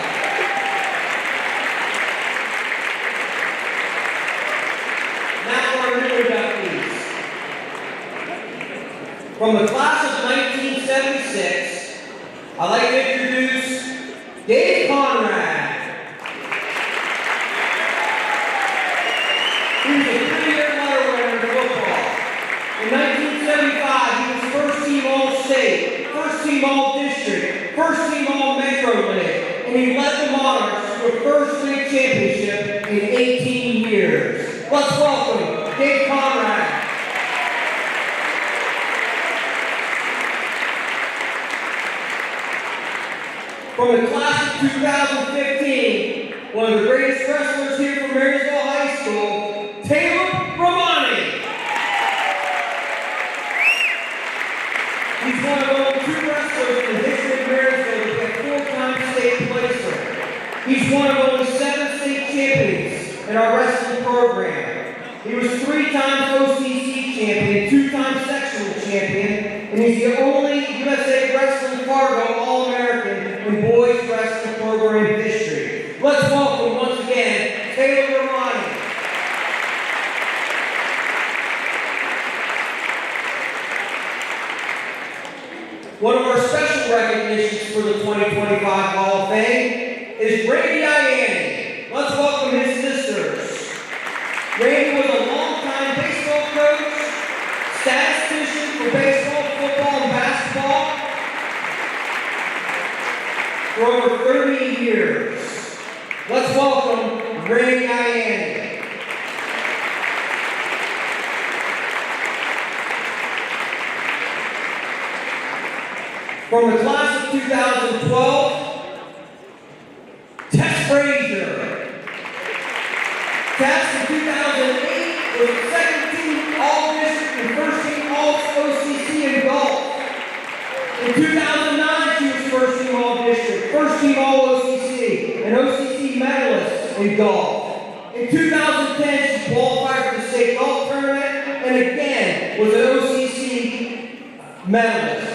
Now our new inductees. From the class of 1976, I'd like to introduce Dave Conrad. He was a 3-year letter winner in football. In 1975, he was first team All-State, first team All-District, first team All-Metro League, and he led the Monarchs to a first league championship in 18 years. Let's welcome Dave Conrad. From the class of 2015, one of the greatest wrestlers here from Marysville High School, Taylor Romani. He's one of only 2 wrestlers in the history of Marysville to be a 4-time state placer. He's one of only 7 state champions in our wrestling program. He was 3 times OCC champion, 2-time sectional champion, and he's the only USA Wrestling Fargo All-American in boys wrestling program history. Let's welcome once again Taylor Romani. One of our special recognitions for the 2025 Hall of Fame is Randy Diane. Let's welcome his sisters. Randy was a longtime baseball coach, statistician for baseball, football, and basketball for over 30 years. Let's welcome Randy Diane. From the class of 2012, Tess Frazier. Tess in 2008 was the 2nd team All-District and 1st team All-OCC in golf. In 2009, she was 1st team All-District, 1st team All-OCC, and OCC medalist in golf. In 2010, she qualified for the state golf tournament and again was an OCC medalist.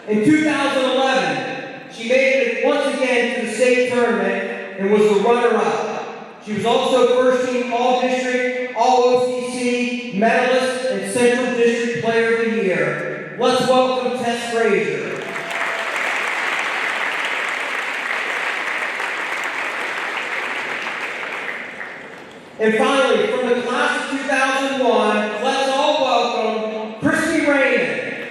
In 2011, she made it once again to the state tournament and was the runner-up. She was also 1st team All-District, All-OCC medalist and Central District Player of the Year. Let's welcome Tess Frazier. And finally, from the class of 2001, let's all welcome Christy Raymond.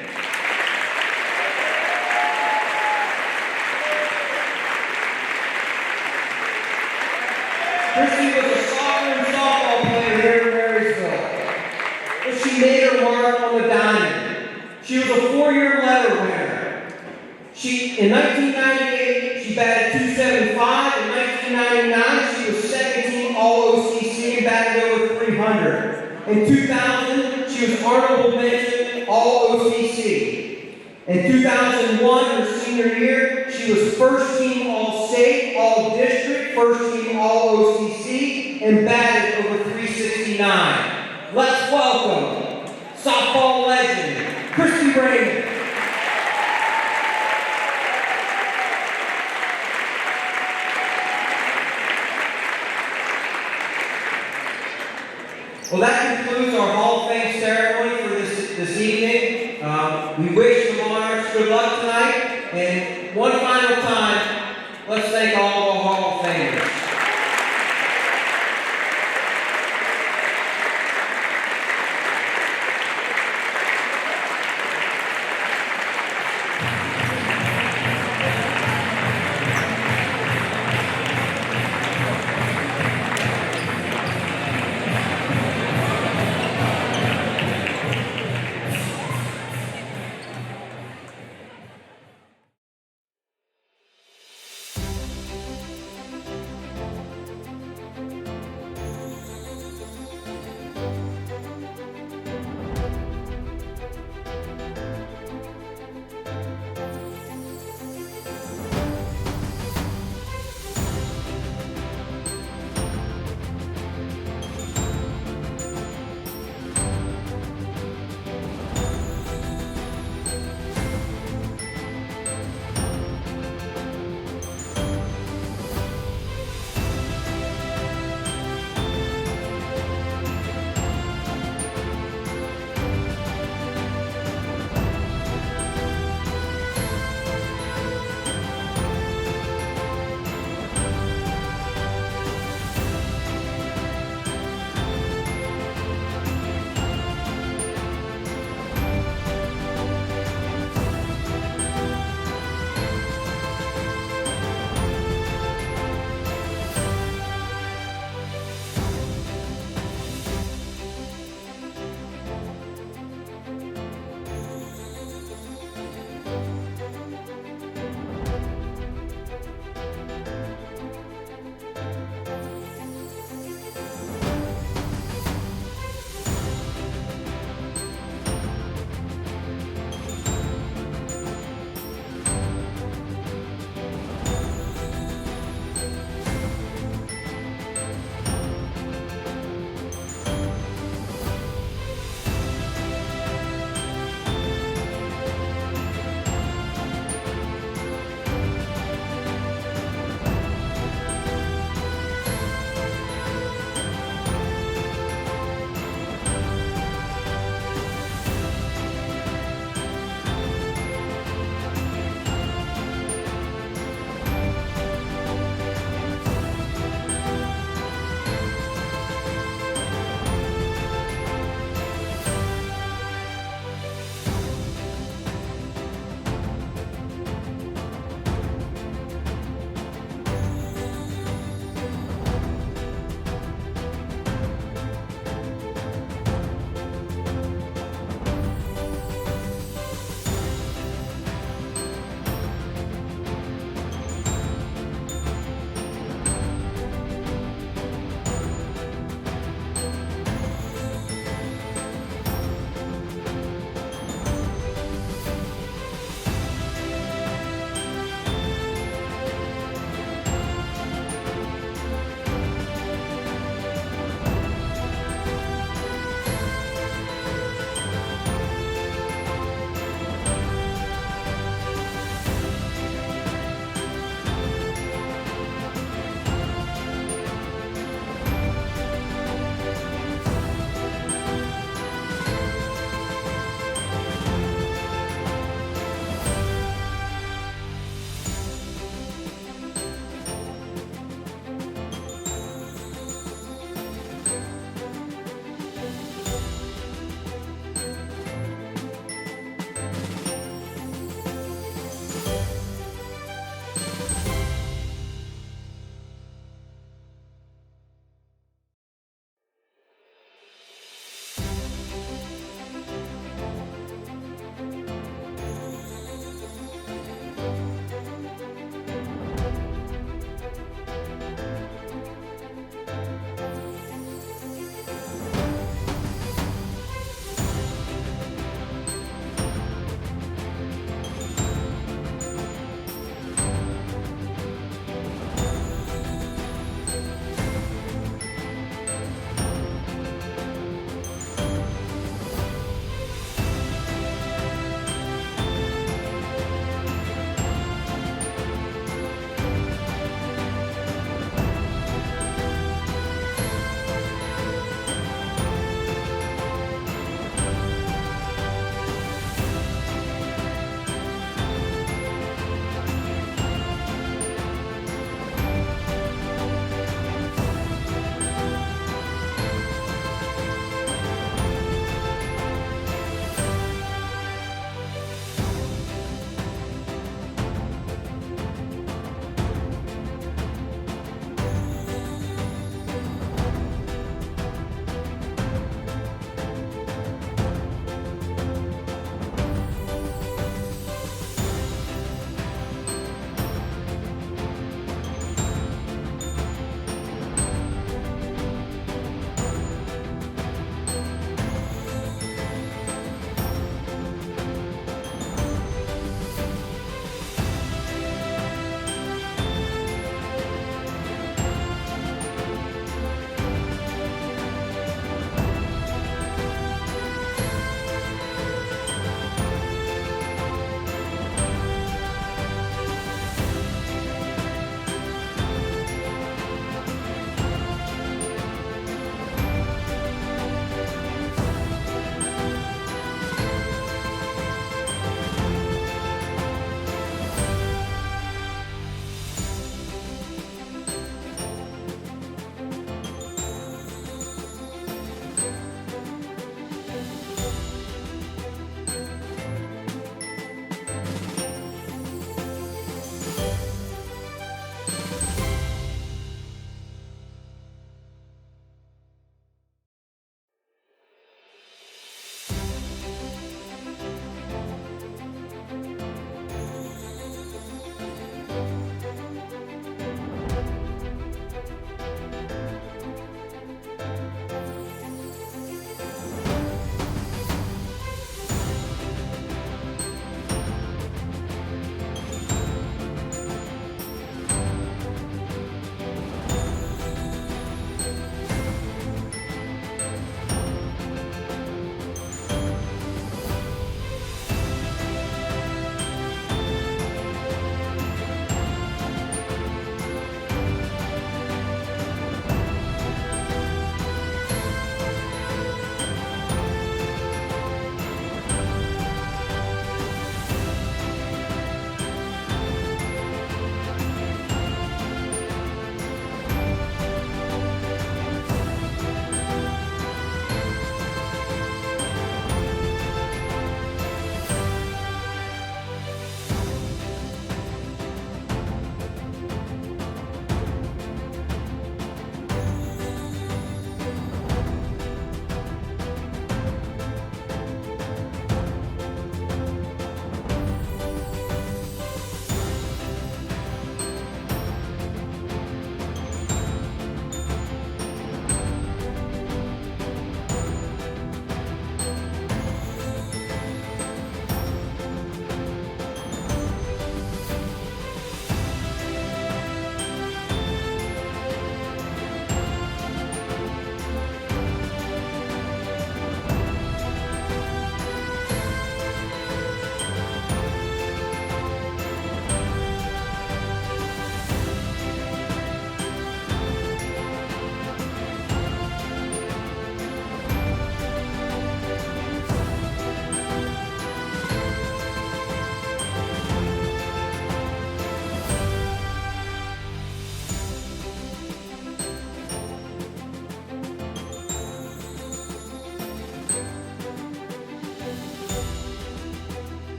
Christy was a soccer and softball player here in Marysville, but she made her mark on the diamond. She was a 4-year letter winner. In 1998, she batted .275. In 1999, she was second team All-OCC and batted over .300. In 2000, she was honorable mention All-OCC. In 2001, her senior year, she was first team All-State, All-District, first team All-OCC, and batted over .369. Let's welcome softball legend, Christy Raymond. Well, that concludes our Hall of Fame ceremony for this evening. We wish the Monarchs good luck tonight. And one